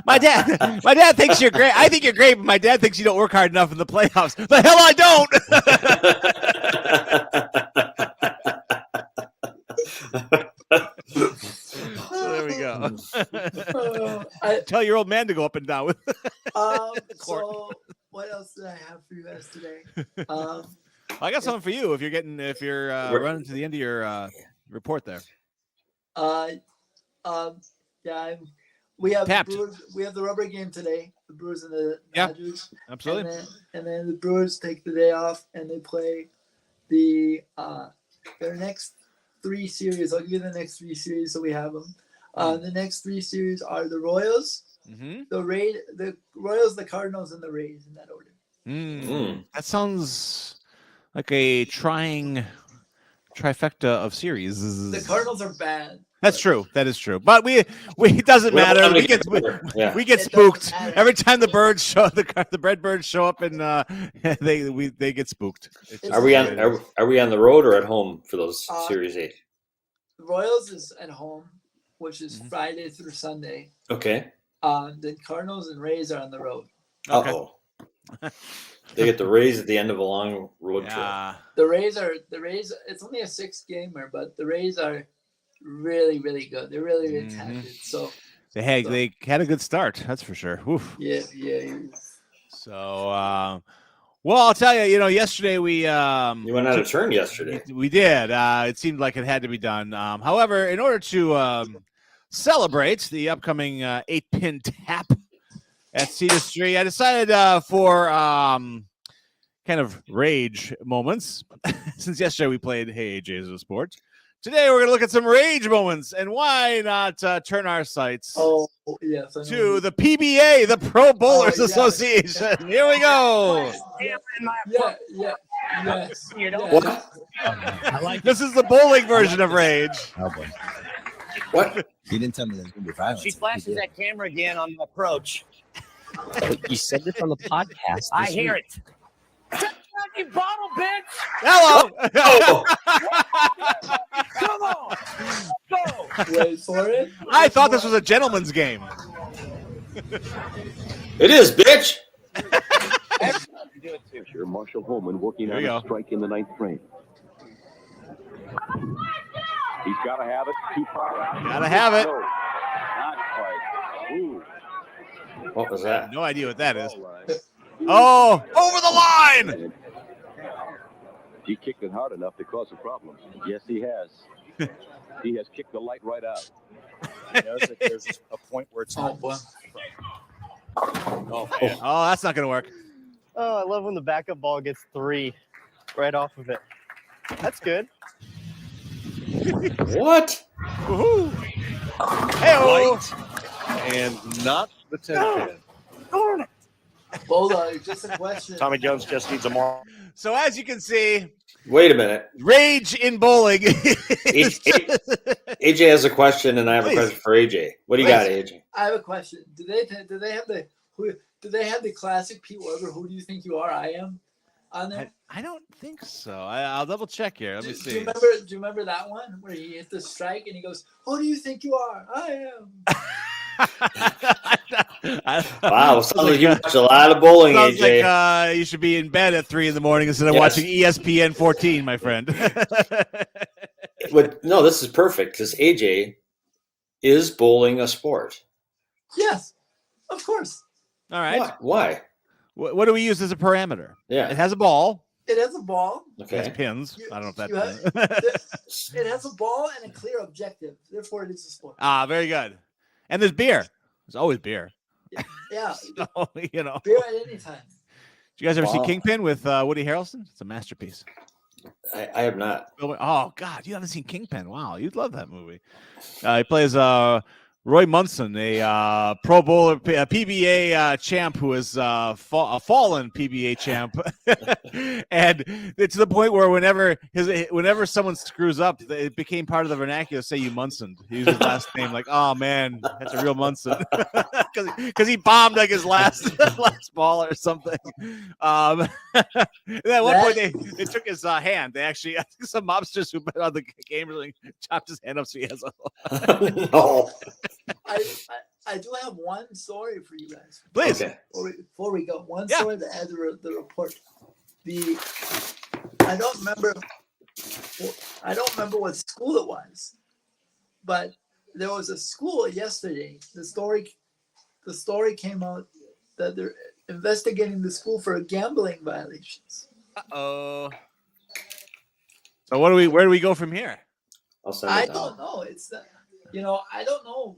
Speaker 1: My dad thinks you're great. I think you're great, but my dad thinks you don't work hard enough in the playoffs. The hell I don't. So there we go. Tell your old man to go up and down with.
Speaker 5: So what else did I have for you guys today?
Speaker 1: I got something for you if you're running to the end of your report there.
Speaker 5: We have the Brewers, we have the rubber game today. The Brewers and the Dodgers.
Speaker 1: Absolutely.
Speaker 5: And then the Brewers take the day off and they play their next 3 series. I'll give you the next 3 series so we have them. The next 3 series are the Royals, the Royals, the Cardinals, and the Rays in that order.
Speaker 1: That sounds like a trying trifecta of series.
Speaker 5: The Cardinals are bad.
Speaker 1: That's true. That is true. But we it doesn't matter. We get spooked every time the birds show the red birds show up and they get spooked.
Speaker 2: Are we on the road or at home for those Series 8?
Speaker 5: The Royals is at home, which is Friday through Sunday.
Speaker 2: Okay.
Speaker 5: The Cardinals and Rays are on the road.
Speaker 1: Okay.
Speaker 2: Uh-oh. They get the Rays at the end of a long road trip.
Speaker 5: The Rays. It's only a 6-gamer, but the Rays are really, really good. They're really, really talented. So
Speaker 1: they had a good start. That's for sure. Oof.
Speaker 5: Yeah.
Speaker 1: So, well, I'll tell you. Yesterday we
Speaker 2: you went out of turn yesterday.
Speaker 1: We did. It seemed like it had to be done. However, in order to celebrate the upcoming 8-pin tap at Cedar Street, I decided for kind of rage moments, since yesterday we played Hey AJ is a Sport. Today we're going to look at some rage moments, and why not turn our sights to the PBA, the Pro Bowlers Association. Here we go.
Speaker 5: Yes.
Speaker 1: This is the bowling version of rage.
Speaker 6: Oh boy.
Speaker 2: What?
Speaker 6: He didn't tell me there's going to be violence.
Speaker 7: She flashes that camera again on the approach.
Speaker 6: You said this on the podcast.
Speaker 7: I hear it. You bottle, bitch!
Speaker 1: Hello!
Speaker 7: Come on! Go!
Speaker 5: Wait for it.
Speaker 1: I thought this was a gentleman's game.
Speaker 2: It is, bitch!
Speaker 8: Marshall Holman working on a strike in the 9th frame. He's got to have it. Too far out.
Speaker 1: Gotta have it.
Speaker 8: No, not quite. Ooh.
Speaker 2: What was that?
Speaker 1: No idea what that is. Oh, over the line.
Speaker 8: He kicked it hard enough to cause a problem. Yes, he has. He has kicked the light right out.
Speaker 6: He knows that there's a point where it's
Speaker 5: Oh,
Speaker 6: not.
Speaker 5: boy.
Speaker 6: Oh,
Speaker 1: Oh, that's not gonna work.
Speaker 9: Oh, I love when the backup ball gets 3 right off of it. That's good.
Speaker 2: What?
Speaker 1: Woohoo! Hey,
Speaker 10: And not the 10-10.
Speaker 9: Darn it.
Speaker 5: Bulldog, just a question.
Speaker 9: Tommy Jones just needs a more.
Speaker 1: so as you can see,
Speaker 2: Wait a minute.
Speaker 1: rage in bowling.
Speaker 2: AJ has a question, and I have a
Speaker 1: Please.
Speaker 2: question for AJ. What do you got, AJ?
Speaker 5: I have a question. Do they have the classic Pete Weber? Who do you think you are? I am on there.
Speaker 1: I don't think so. I'll double check here. Let me
Speaker 5: Do
Speaker 1: see.
Speaker 5: you remember that one where he hit the strike and he goes, "Who do you think you are? I am."
Speaker 2: Wow, sounds like you watch a lot of bowling,
Speaker 1: Sounds
Speaker 2: AJ.
Speaker 1: like you should be in bed at 3 a.m. instead of
Speaker 2: Yes.
Speaker 1: watching ESPN 14, my friend.
Speaker 2: But no, this is perfect because AJ is bowling a sport.
Speaker 5: Yes, of course.
Speaker 1: All right.
Speaker 2: Why?
Speaker 1: What do we use as a parameter?
Speaker 2: Yeah.
Speaker 1: It has a ball.
Speaker 5: It has a ball.
Speaker 1: It has
Speaker 2: Okay.
Speaker 1: pins.
Speaker 5: You-
Speaker 1: I don't know if
Speaker 5: you
Speaker 1: that's.
Speaker 5: It has a ball and a clear objective. Therefore, it is a sport.
Speaker 1: Ah, very good. And there's beer. There's always beer.
Speaker 5: Yeah,
Speaker 1: So, you know.
Speaker 5: beer at any time.
Speaker 1: Did you guys ever see
Speaker 2: Wow.
Speaker 1: Kingpin with Woody Harrelson? It's a masterpiece.
Speaker 2: I have not.
Speaker 1: Oh God, you haven't seen Kingpin? Wow, you'd love that movie. He plays Roy Munson, a Pro Bowler, a PBA champ who is a fallen PBA champ, and it's to the point where whenever someone screws up, it became part of the vernacular. Say you Munson, he used his last name. Like, oh man, that's a real Munson, because he bombed like his last ball or something. And at one point they took his hand. They actually, I think some mobsters who bet on the game really chopped his hand up so he has a.
Speaker 2: No.
Speaker 5: I do have one story for you guys.
Speaker 1: Please.
Speaker 2: Okay.
Speaker 5: Before we go, one
Speaker 1: Yeah.
Speaker 5: story to add to the report. I don't remember what school it was, but there was a school yesterday. The story came out that they're investigating the school for gambling violations.
Speaker 1: Uh-oh. So where do we go from here?
Speaker 2: I'll send it
Speaker 5: I
Speaker 2: now.
Speaker 5: don't know. It's not, I don't know.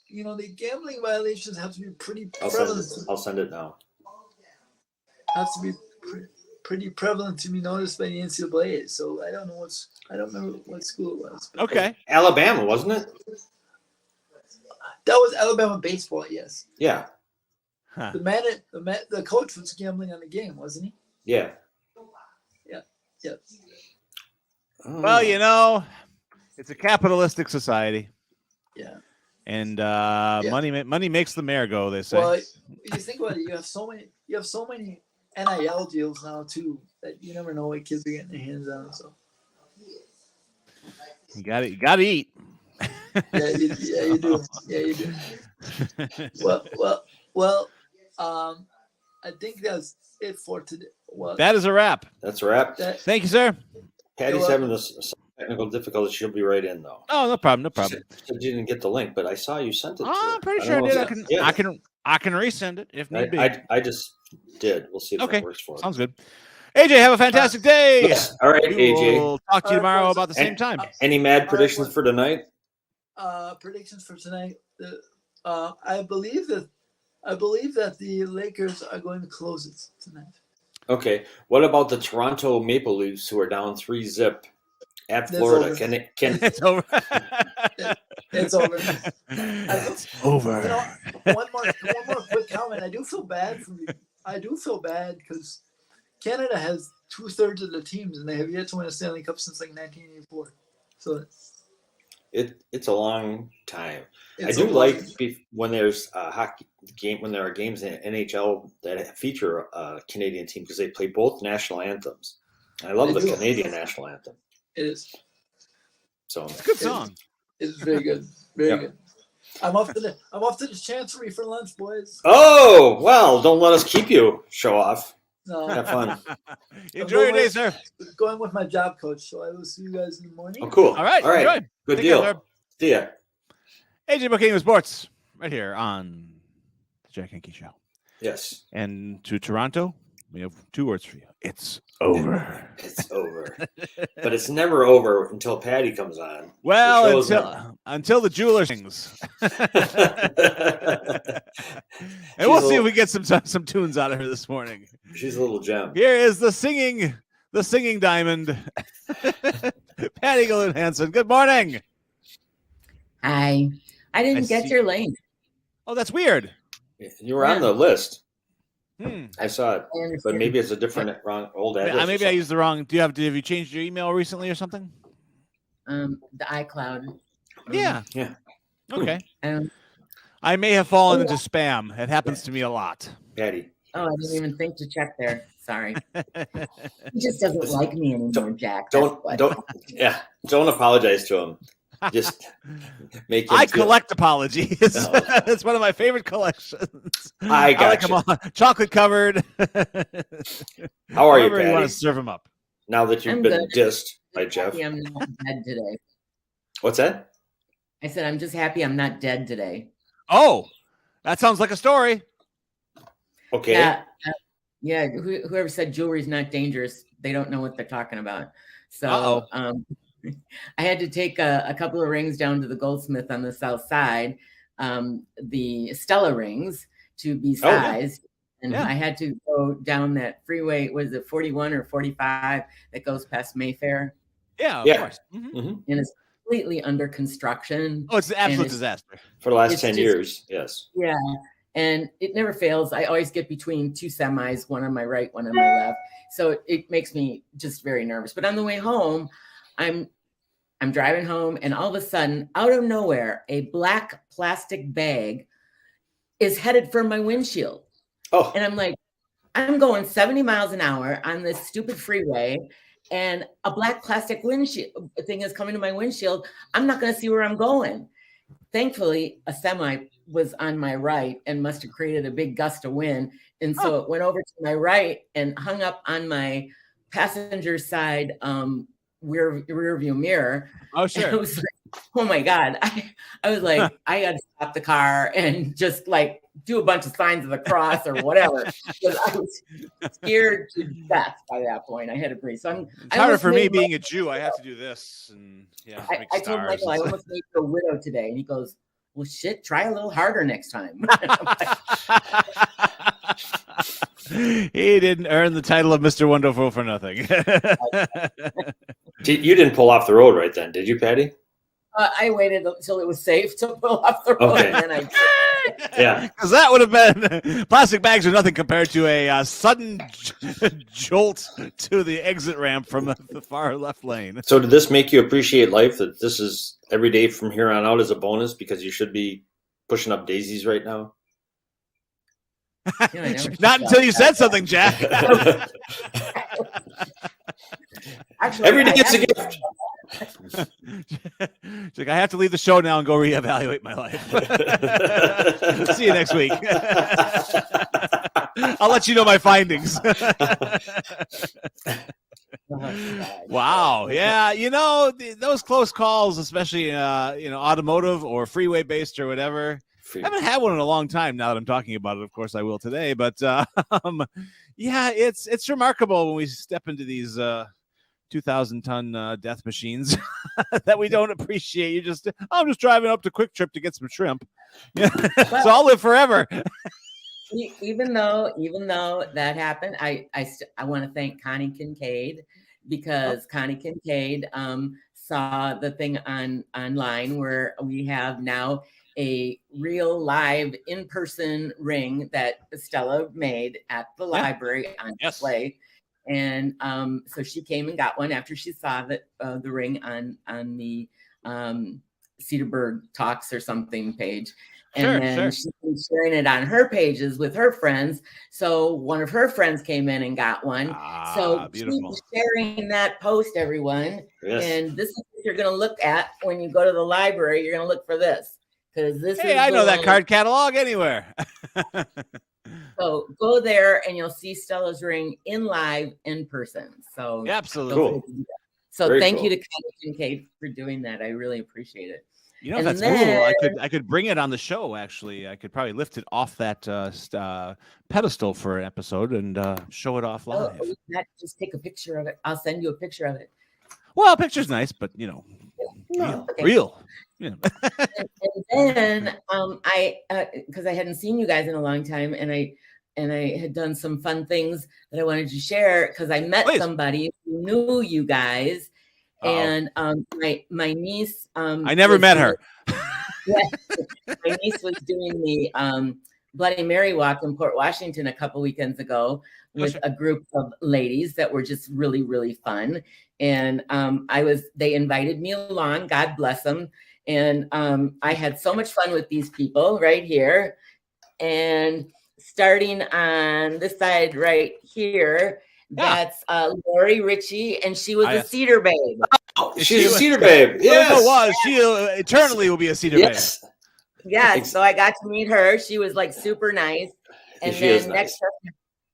Speaker 5: The gambling violations have to be pretty prevalent.
Speaker 2: I'll send it now.
Speaker 5: Have to be pretty prevalent to be noticed by the NCAA. So I don't remember what school it was. but
Speaker 1: Okay.
Speaker 2: Alabama, wasn't it?
Speaker 5: that was Alabama baseball. Yes,
Speaker 2: Yeah.
Speaker 1: Huh.
Speaker 5: the coach was gambling on the game, wasn't he?
Speaker 2: Yeah.
Speaker 5: Yeah.
Speaker 2: Oh.
Speaker 1: Well, it's a capitalistic society,
Speaker 5: Yeah.
Speaker 1: and money makes the mayor go. They say.
Speaker 5: Well, you think about it. You have so many NIL deals now too that you never know what kids are getting their hands on. So
Speaker 1: you got to eat.
Speaker 5: yeah, you do. Yeah, you do. Well. I think that's it for today. Well,
Speaker 1: That is a wrap.
Speaker 2: That's a wrap.
Speaker 1: Thank you, sir.
Speaker 2: Patty's
Speaker 5: You're
Speaker 2: having some technical difficulties. She'll be right in, though.
Speaker 1: Oh, no problem. No problem.
Speaker 2: She said you didn't get the link, but I saw you sent it. to
Speaker 1: Oh,
Speaker 2: her.
Speaker 1: I'm pretty
Speaker 2: I
Speaker 1: sure I
Speaker 2: don't
Speaker 1: did.
Speaker 2: know
Speaker 1: I
Speaker 2: if
Speaker 1: can,
Speaker 2: that- yeah.
Speaker 1: I can resend it if need be.
Speaker 2: I just did. We'll see if
Speaker 1: Okay.
Speaker 2: that works for her.
Speaker 1: Sounds good. AJ, have a fantastic day.
Speaker 2: Yes. All right,
Speaker 1: We
Speaker 2: AJ.
Speaker 1: will talk to you
Speaker 5: All right,
Speaker 1: tomorrow
Speaker 5: folks.
Speaker 1: about the same
Speaker 2: And-
Speaker 1: time.
Speaker 2: Any mad predictions for tonight?
Speaker 5: Predictions for tonight. I believe that the Lakers are going to close it tonight.
Speaker 2: Okay. What about the Toronto Maple Leafs, who are down 3-0 at
Speaker 5: That's
Speaker 2: Florida?
Speaker 5: over.
Speaker 2: Can
Speaker 1: It's over.
Speaker 5: It's over.
Speaker 1: It's over.
Speaker 5: One more quick comment. I do feel bad because Canada has 2/3 of the teams and they have yet to win a Stanley Cup since like 1984. So
Speaker 2: it's a long time.
Speaker 5: it's
Speaker 2: I do
Speaker 5: a
Speaker 2: like
Speaker 5: long-
Speaker 2: when there's a hockey game, when there are games in NHL that feature a Canadian team because they play both national anthems. I love
Speaker 5: They
Speaker 2: the
Speaker 5: do.
Speaker 2: Canadian national anthem.
Speaker 5: It is.
Speaker 2: So
Speaker 1: Good song.
Speaker 5: It's very good. Very
Speaker 2: Yep.
Speaker 5: good. I'm off to the Chancery for lunch, boys.
Speaker 2: Oh, well, don't let us keep you. Show off.
Speaker 5: No,
Speaker 2: Have fun.
Speaker 1: Enjoy your day, sir.
Speaker 5: going with my job coach, so I will see you guys in the morning.
Speaker 2: Oh, cool.
Speaker 1: All right. Enjoy.
Speaker 2: Good
Speaker 1: Take
Speaker 2: deal.
Speaker 1: care, sir.
Speaker 2: See ya.
Speaker 1: AJ Buchanan with Sports right here on the Jack Henke Show.
Speaker 2: Yes.
Speaker 1: And to Toronto, we have 2 words for you. It's over.
Speaker 2: It's over. But it's never over until Patty comes on.
Speaker 1: Well, until the jeweler sings. And we'll see if we get some tunes out of her this morning.
Speaker 2: She's a little gem.
Speaker 1: Here is the singing diamond, Patty Gallun-Hansen. Good morning.
Speaker 11: Hi. I didn't get your link.
Speaker 1: Oh, that's weird.
Speaker 2: You were on the list.
Speaker 1: Hmm.
Speaker 2: I saw it, but maybe it's a different old address.
Speaker 1: Maybe I used the wrong. Have you changed your email recently or something?
Speaker 11: The iCloud.
Speaker 1: Yeah.
Speaker 2: Yeah.
Speaker 1: Okay. I may have fallen into spam. It happens to me a lot.
Speaker 2: Patty.
Speaker 11: Oh, I didn't even think to check there. Sorry. He just doesn't like me anymore, Jack.
Speaker 2: Don't apologize to him. Just make him
Speaker 1: collect apologies. It's one of my favorite collections.
Speaker 2: I
Speaker 1: like them all. Chocolate covered.
Speaker 2: How are you,
Speaker 1: Patty?
Speaker 2: Patty?
Speaker 1: You want to serve them up.
Speaker 2: Now that you've been dissed by Jeff.
Speaker 11: I'm not dead today.
Speaker 2: What's that?
Speaker 11: I said I'm just happy I'm not dead today.
Speaker 1: Oh, that sounds like a story.
Speaker 2: Okay.
Speaker 11: Yeah. Whoever said jewelry's not dangerous, they don't know what they're talking about. So I had to take a couple of rings down to the goldsmith on the south side, the Stella rings, to be sized. And I had to go down that freeway. Was it 41 or 45 that goes past Mayfair?
Speaker 1: Yeah, of course.
Speaker 11: Mm-hmm. And it's completely under construction.
Speaker 1: Oh, it's an absolute disaster.
Speaker 2: For the last 10 years, yes.
Speaker 11: Yeah. And it never fails. I always get between 2 semis, one on my right, one on my left. So it makes me just very nervous. But on the way home, I'm driving home, and all of a sudden, out of nowhere, a black plastic bag is headed for my windshield.
Speaker 2: Oh.
Speaker 11: And I'm like, I'm going 70 miles an hour on this stupid freeway, and a black plastic windshield thing is coming to my windshield. I'm not going to see where I'm going. Thankfully, a semi was on my right and must have created a big gust of wind. And so it went over to my right and hung up on my passenger side rear view mirror.
Speaker 1: Oh, sure.
Speaker 11: And I was like, oh my God. I was like, I got to stop the car and just like do a bunch of signs of the cross or whatever. Because I was scared to death by that point. I had to breathe. So
Speaker 1: it's harder for me being a Jew. I have to do this. And
Speaker 11: I told Michael I almost made you a widow today. And he goes, well, shit, try a little harder next time.
Speaker 1: He didn't earn the title of Mr. Wonderful for nothing.
Speaker 2: You didn't pull off the road right then, did you, Patty?
Speaker 11: I waited until it was safe to pull off the road.
Speaker 2: Okay.
Speaker 11: And then
Speaker 2: Yeah.
Speaker 1: Because that would have been plastic bags are nothing compared to a sudden jolt to the exit ramp from the far left lane.
Speaker 2: So did this make you appreciate life, that this is every day from here on out as a bonus, because you should be pushing up daisies right now?
Speaker 1: Not until you said something, Jack.
Speaker 11: Actually,
Speaker 2: every day it's a gift.
Speaker 1: She's like, I have to leave the show now and go reevaluate my life. See you next week. I'll let you know my findings. Wow. Yeah. Those close calls, especially, automotive or freeway based or whatever. I haven't had one in a long time. Now that I'm talking about it, of course I will today, but it's remarkable when we step into these 2,000-ton death machines that we don't appreciate. I'm just driving up to Quick Trip to get some shrimp. Yeah. So I'll live forever.
Speaker 11: Even though that happened, I want to thank Connie Kincaid, because Connie Kincaid saw the thing online where we have now a real live in-person ring that Stella made at the library on display. And so she came and got one after she saw the ring on the Cedarburg Talks or something page. And then she's been sharing it on her pages with her friends. So one of her friends came in and got one. So keep sharing that post, everyone. Yes. And this is what you're going to look at when you go to the library. You're going to look for this. Because this
Speaker 1: I know that card catalog anywhere.
Speaker 11: So go there and you'll see Stella's ring in live in person. So
Speaker 1: Absolutely.
Speaker 2: Cool.
Speaker 11: So
Speaker 2: Very
Speaker 11: thank
Speaker 2: cool.
Speaker 11: you to Connie Kincaid for doing that. I really appreciate it.
Speaker 1: You know,
Speaker 11: And
Speaker 1: if that's
Speaker 11: then-
Speaker 1: cool. I could bring it on the show. Actually, I could probably lift it off that pedestal for an episode and show it off live.
Speaker 11: Oh, not just take a picture of it. I'll send you a picture of it.
Speaker 1: Well, a picture's nice, but real. You know.
Speaker 11: And then I because I hadn't seen you guys in a long time, and I had done some fun things that I wanted to share because I met somebody who knew you guys. And my niece
Speaker 1: I never met her.
Speaker 11: My niece was doing the Bloody Mary walk in Port Washington a couple weekends ago with a group of ladies that were just really, really fun. And they invited me along, God bless them. And I had so much fun with these people right here. And starting on this side right here, that's Lori Ritchie, and she was a Cedar Babe.
Speaker 2: Oh, she's a Cedar Babe. Yes.
Speaker 1: She eternally will be a Cedar Babe.
Speaker 11: Yes. So I got to meet her. She was like super nice. And then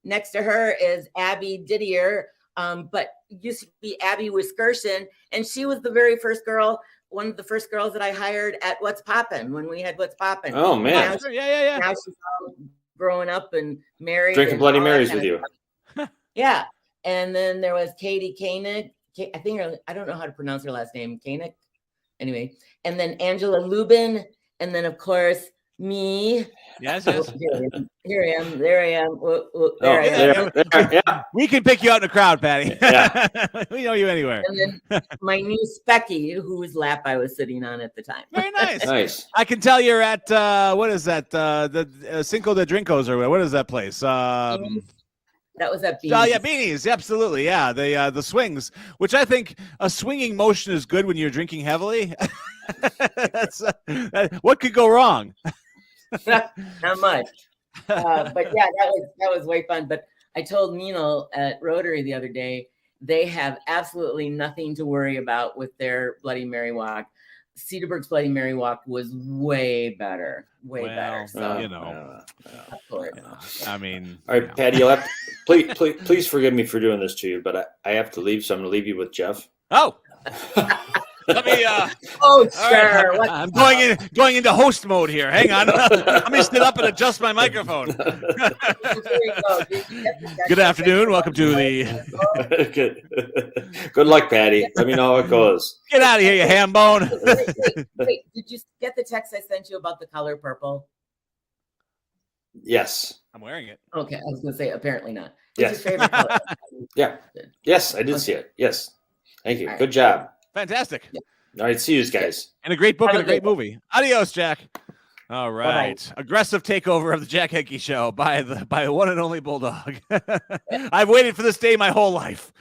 Speaker 11: next to her is Abby Didier, but used to be Abby Wiskerson, and she was the very first girl, one of the first girls that I hired at What's Poppin' when we had What's Poppin'.
Speaker 2: Oh man.
Speaker 11: Now she's all growing up and married.
Speaker 2: Drinking Bloody Marys with you.
Speaker 11: Yeah. And then there was Katie Koenig. I don't know how to pronounce her last name. Koenig. Anyway. And then Angela Lubin. And then, of course, me.
Speaker 1: Yes.
Speaker 11: Here I am. There I am.
Speaker 2: There I am.
Speaker 1: We can pick you out in the crowd, Patty.
Speaker 2: Yeah.
Speaker 1: We know you anywhere.
Speaker 11: And then my niece, Becky, whose lap I was sitting on at the time.
Speaker 1: Very nice.
Speaker 2: Nice.
Speaker 1: I can tell you're at, what is that? The Cinco de Drinkos, or what is that place?
Speaker 11: That was at Beanies.
Speaker 1: Oh yeah, Beanies, absolutely, yeah. The swings, which I think a swinging motion is good when you're drinking heavily. What could go wrong?
Speaker 11: Not much, but yeah, that was way fun. But I told Nino at Rotary the other day they have absolutely nothing to worry about with their Bloody Mary walk. Cedarburg's Bloody Mary walk was way better. So,
Speaker 1: I mean,
Speaker 2: all right, Patty, you'll have to, please forgive me for doing this to you, but I have to leave, so I'm going to leave you with Jeff.
Speaker 1: Oh, let me.
Speaker 11: Oh, sure.
Speaker 1: Right. I'm going into host mode here. Hang on. Let me sit up and adjust my microphone. Good afternoon. Welcome to the.
Speaker 2: Good luck, Patty. Let me know how it goes.
Speaker 1: Get out of here, you ham bone.
Speaker 11: Wait, did you get the text I sent you about the color purple?
Speaker 2: Yes.
Speaker 1: I'm wearing it.
Speaker 11: Okay, I was going to say apparently not.
Speaker 2: Yes.
Speaker 11: What's your favorite color?
Speaker 2: Yeah. Yes, I did see it. Yes. Thank you. Good job.
Speaker 1: Fantastic.
Speaker 11: Yeah.
Speaker 2: All right, see you guys.
Speaker 1: And a great book and a great movie. Adios, Jack. All right.
Speaker 11: Bye-bye.
Speaker 1: Aggressive takeover of the Jack Henke Show by the one and only Bulldog. I've waited for this day my whole life.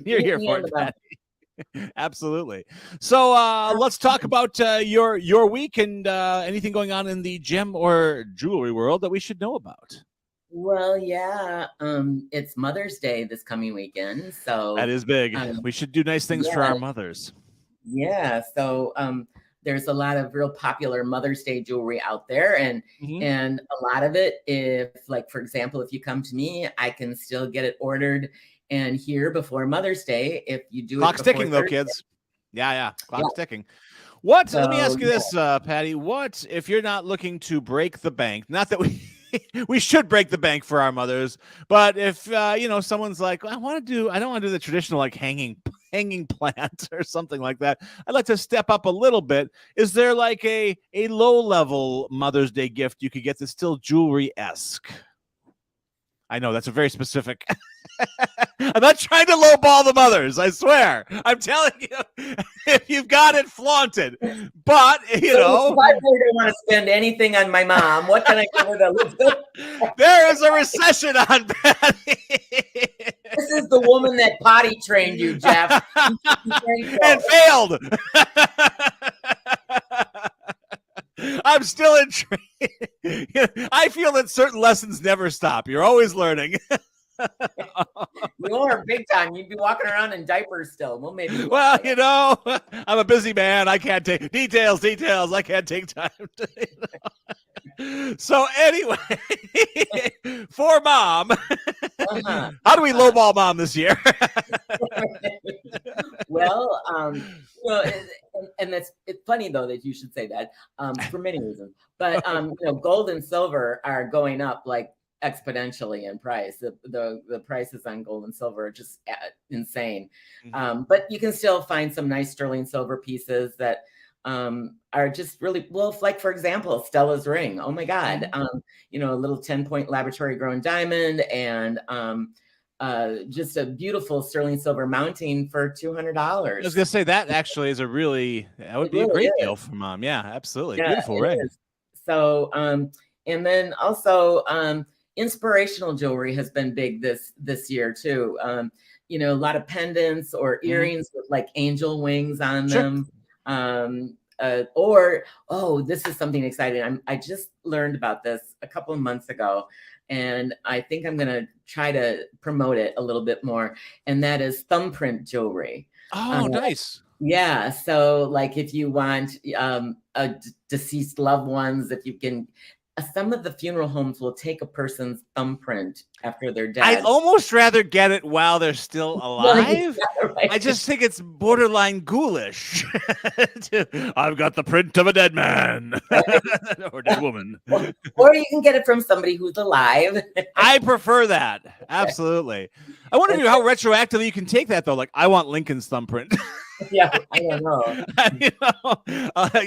Speaker 1: You're here for it, Patty. Absolutely. So let's talk about your week and anything going on in the gem or jewelry world that we should know about.
Speaker 11: Well, yeah, it's Mother's Day this coming weekend, so
Speaker 1: that is big. We should do nice things for our mothers.
Speaker 11: Yeah, so there's a lot of real popular Mother's Day jewelry out there, and a lot of it, if like for example, if you come to me, I can still get it ordered and here before Mother's Day. If you do
Speaker 1: clock's
Speaker 11: it
Speaker 1: ticking though,
Speaker 11: Thursday.
Speaker 1: kids. Yeah, clock's ticking. Let me ask you this, Patty. What if you're not looking to break the bank? Not that we should break the bank for our mothers, but if someone's like, I don't want to do the traditional like hanging plant or something like that. I'd like to step up a little bit. Is there like a low level Mother's Day gift you could get that's still jewelry-esque? I know that's a very specific. I'm not trying to lowball the mothers. I swear. I'm telling you, if you've got it, flaunt it. But
Speaker 11: If I don't want to spend anything on my mom, what can I give her to live?
Speaker 1: There is a recession on Patty.
Speaker 11: This is the woman that potty trained you, Jeff.
Speaker 1: And failed. I'm still intrigued. I feel that certain lessons never stop. You're always learning.
Speaker 11: You are big time. You'd be walking around in diapers still. Well, maybe.
Speaker 1: Well, I'm a busy man. I can't take details. I can't take time to. So anyway, for mom,
Speaker 11: Uh-huh.
Speaker 1: how do we lowball mom this year?
Speaker 11: Well, and that's it's funny though that you should say that for many reasons. But gold and silver are going up like exponentially in price. The prices on gold and silver are just insane. But you can still find some nice sterling silver pieces that are just really well, like for example, Stella's ring. Oh my God. A little 10-point laboratory grown diamond and just a beautiful sterling silver mounting for $200.
Speaker 1: I was gonna say that actually is that would be a great deal for mom. Yeah, absolutely.
Speaker 11: Yeah,
Speaker 1: Beautiful ring.
Speaker 11: is. So and then also inspirational jewelry has been big this year too. A lot of pendants or earrings with like angel wings on them. This is something exciting. I just learned about this a couple of months ago, and I think I'm gonna try to promote it a little bit more. And that is thumbprint jewelry.
Speaker 1: Oh, nice.
Speaker 11: Yeah. So like if you want deceased loved ones, if you can, some of the funeral homes will take a person's thumbprint after they're dead.
Speaker 1: I'd almost rather get it while they're still alive.
Speaker 11: Right.
Speaker 1: I just think it's borderline ghoulish. I've got the print of a dead man or dead woman.
Speaker 11: Or you can get it from somebody who's alive.
Speaker 1: I prefer that. Absolutely. I wonder how retroactively you can take that though. Like, I want Lincoln's thumbprint.
Speaker 11: Yeah, I don't know.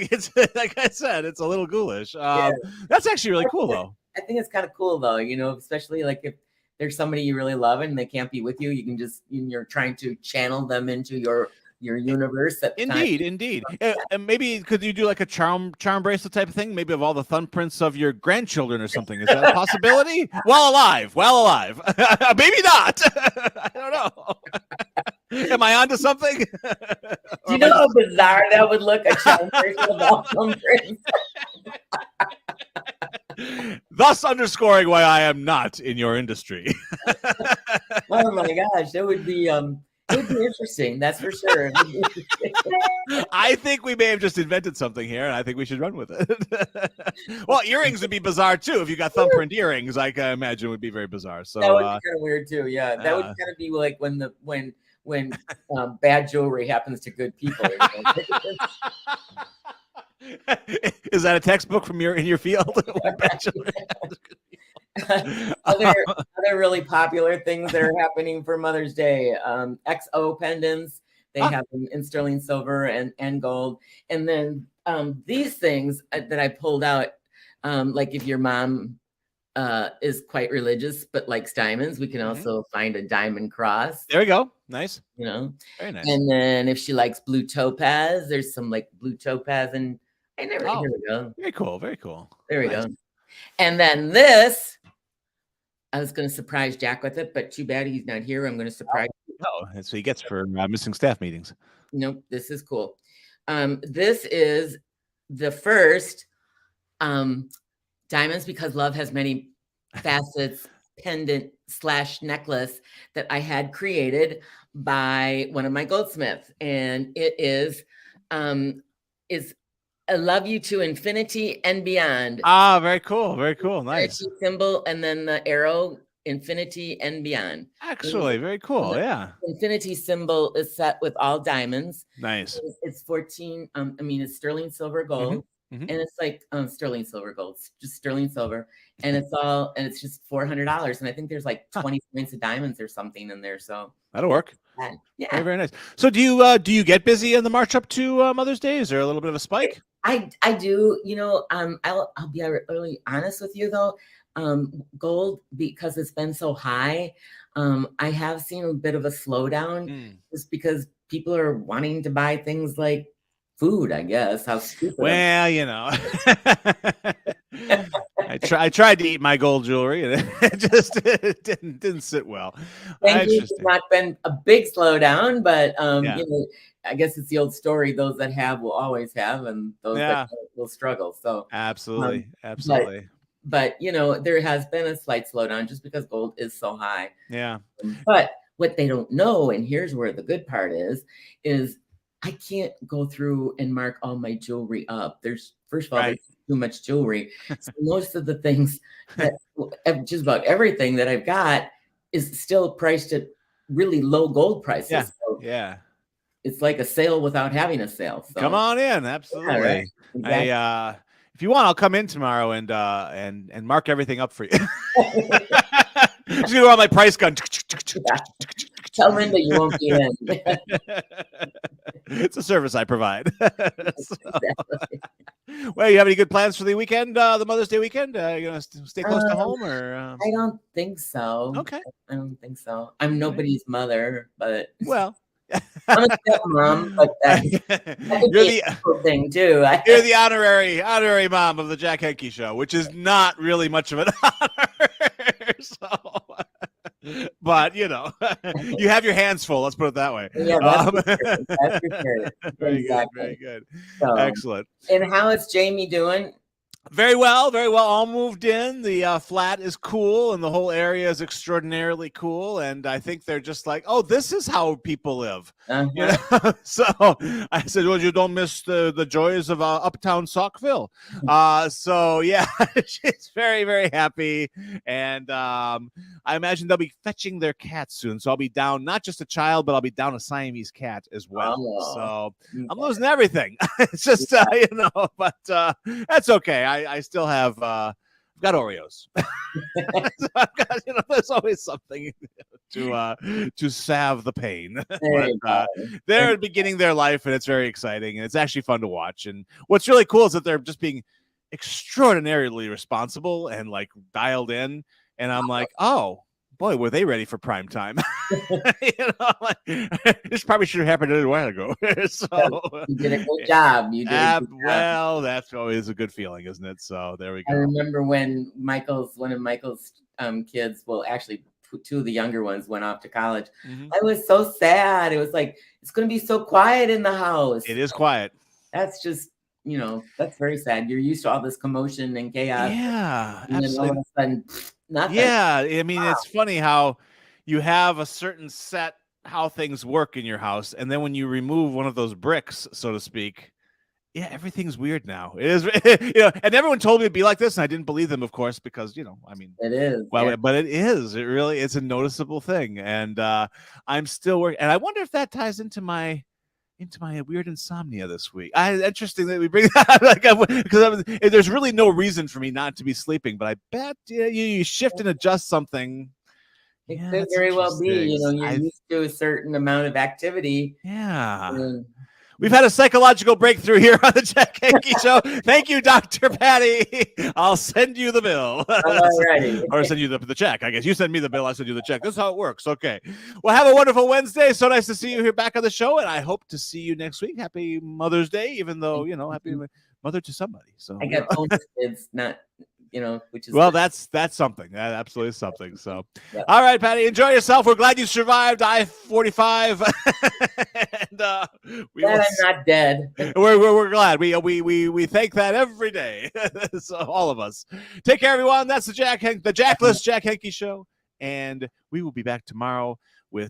Speaker 1: It's like I said, it's a little ghoulish. That's actually really cool though.
Speaker 11: I think it's kind of cool though, especially like if there's somebody you really love and they can't be with you, you can just, you're trying to channel them into your universe.
Speaker 1: Indeed. And maybe could you do like a charm bracelet type of thing? Maybe of all the thumbprints of your grandchildren or something. Is that a possibility? While alive. Maybe not. I don't know. Am I onto something?
Speaker 11: Do you know how bizarre that would look? A charm bracelet of all thumbprints.
Speaker 1: Thus underscoring why I am not in your industry.
Speaker 11: Oh my gosh, that would be interesting. That's for sure.
Speaker 1: I think we may have just invented something here, and I think we should run with it. Well, earrings would be bizarre too. If you got thumbprint earrings, I can imagine would be very bizarre. So
Speaker 11: that would be kind of weird too. Yeah, that would kind of be like when bad jewelry happens to good people.
Speaker 1: Is that a textbook from in your field?
Speaker 11: other really popular things that are happening for Mother's Day. XO pendants. They have them in sterling silver and gold. And then these things that I pulled out, like if your mom is quite religious but likes diamonds, we can also find a diamond cross.
Speaker 1: There we go. Nice.
Speaker 11: Very
Speaker 1: nice.
Speaker 11: And then if she likes blue topaz, there's some like blue topaz and here we go.
Speaker 1: Very cool.
Speaker 11: There we go. And then this, I was going to surprise Jack with it, but too bad he's not here. I'm going to surprise you.
Speaker 1: Oh, that's what he gets for missing staff meetings.
Speaker 11: Nope, this is cool. This is the first Diamonds Because Love Has Many Facets pendant / necklace that I had created by one of my goldsmiths. And it is I love you to infinity and beyond.
Speaker 1: Ah, very cool. Nice.
Speaker 11: Symbol and then the arrow, infinity and beyond.
Speaker 1: Actually, very cool. Yeah.
Speaker 11: Infinity symbol is set with all diamonds.
Speaker 1: Nice.
Speaker 11: It's 14. It's sterling silver gold. And it's like sterling silver gold, just sterling silver. And it's just $400. And I think there's like 20 points of diamonds or something in there. So
Speaker 1: that'll work.
Speaker 11: Yeah.
Speaker 1: Very, very nice. So do you get busy in the march up to Mother's Day? Is there a little bit of a spike?
Speaker 11: I do, I'll be really honest with you though. Gold, because it's been so high, I have seen a bit of a slowdown just because people are wanting to buy things like food, I guess. How stupid.
Speaker 1: Well, I tried to eat my gold jewelry and it just didn't sit well.
Speaker 11: Thank you. It's not been a big slowdown, but I guess it's the old story: those that have will always have, and those that don't will struggle. So
Speaker 1: absolutely.
Speaker 11: But there has been a slight slowdown just because gold is so high.
Speaker 1: Yeah.
Speaker 11: But what they don't know, and here's where the good part is I can't go through and mark all my jewelry up. There's first of all, there's too much jewelry. So most of the things that just about everything that I've got is still priced at really low gold prices.
Speaker 1: Yeah.
Speaker 11: So
Speaker 1: Yeah.
Speaker 11: it's like a sale without having a sale. So.
Speaker 1: Come on in, absolutely.
Speaker 11: Yeah, right. Exactly.
Speaker 1: If you want, I'll come in tomorrow and mark everything up for you. Just gonna go on my price gun.
Speaker 11: Yeah. Tell Linda you won't be in.
Speaker 1: It's a service I provide.
Speaker 11: Exactly.
Speaker 1: Well, you have any good plans for the weekend, the Mother's Day weekend? You gonna stay close to home, or?
Speaker 11: I don't think so.
Speaker 1: Okay.
Speaker 11: I don't think so. I'm nobody's mother, but
Speaker 1: well,
Speaker 11: I'm a stepmom. But that could be a cool thing too.
Speaker 1: You're the honorary mom of the Jack Henke Show, which is not really much of an honor. So, but you know, you have your hands full. Let's put it that way.
Speaker 11: Yeah, that's for sure.
Speaker 1: Very
Speaker 11: Exactly.
Speaker 1: good. Very good.
Speaker 11: So,
Speaker 1: excellent.
Speaker 11: And how is Jamie doing?
Speaker 1: Very well, very well. All moved in. The flat is cool, and the whole area is extraordinarily cool. And I think they're just like, "Oh, this is how people live."
Speaker 11: Uh-huh.
Speaker 1: You know? So I said, "Well, you don't miss the joys of uptown Saukville." So yeah, she's very, very happy, and I imagine they'll be fetching their cat soon. So I'll be down not just a child, but I'll be down a Siamese cat as well.
Speaker 11: Oh.
Speaker 1: So I'm losing everything. It's just you know, but that's okay. I still have I've got Oreos. So I've got, you know, there's always something to salve the pain. But, they're beginning their life, and it's very exciting, and it's actually fun to watch. And what's really cool is that they're just being extraordinarily responsible and like dialed in. And I'm like, oh boy, were they ready for prime time? You know, like, this probably should have happened a little while ago. So
Speaker 11: you did a good job. You did. A good job.
Speaker 1: Well, that's always a good feeling, isn't it? So there we go.
Speaker 11: I remember when one of Michael's kids, well, actually, two of the younger ones went off to college.
Speaker 1: Mm-hmm.
Speaker 11: I was so sad. It was like, it's going to be so quiet in the house.
Speaker 1: It is quiet.
Speaker 11: That's just, you know, that's very sad. You're used to all this commotion and chaos.
Speaker 1: Yeah,
Speaker 11: and then all of a sudden, nothing.
Speaker 1: Yeah, I mean, It's funny how you have a certain set how things work in your house, and then when you remove one of those bricks, so to speak, yeah, everything's weird now. It is, you know, and everyone told me it'd be like this, and I didn't believe them, of course, because, you know, I mean,
Speaker 11: it is.
Speaker 1: Well,
Speaker 11: yeah.
Speaker 1: But it is. It really is a noticeable thing, and I'm still working. And I wonder if that ties into my weird insomnia this week. Interesting that we bring that like, because there's really no reason for me not to be sleeping, but I bet you shift and adjust something.
Speaker 11: It could very well be. You know, you're used to a certain amount of activity.
Speaker 1: Yeah. We've had a psychological breakthrough here on the Jack Henke Show. Thank you, Dr. Patty. I'll send you the bill.
Speaker 11: Alrighty.
Speaker 1: Or send you the check. I guess you send me the bill, I send you the check. This is how it works. Okay. Well, have a wonderful Wednesday. So nice to see you here back on the show, and I hope to see you next week. Happy Mother's Day, even though, you know, happy mother to somebody. So
Speaker 11: I got bonus kids, not, you know, which is
Speaker 1: well, that's something. That absolutely is something. So, yeah. All right, Patty, enjoy yourself. We're glad you survived I-45, and
Speaker 11: I'm not dead.
Speaker 1: We're glad. We thank that every day. So all of us. Take care, everyone. That's the Jackless Jack Henke Show, and we will be back tomorrow with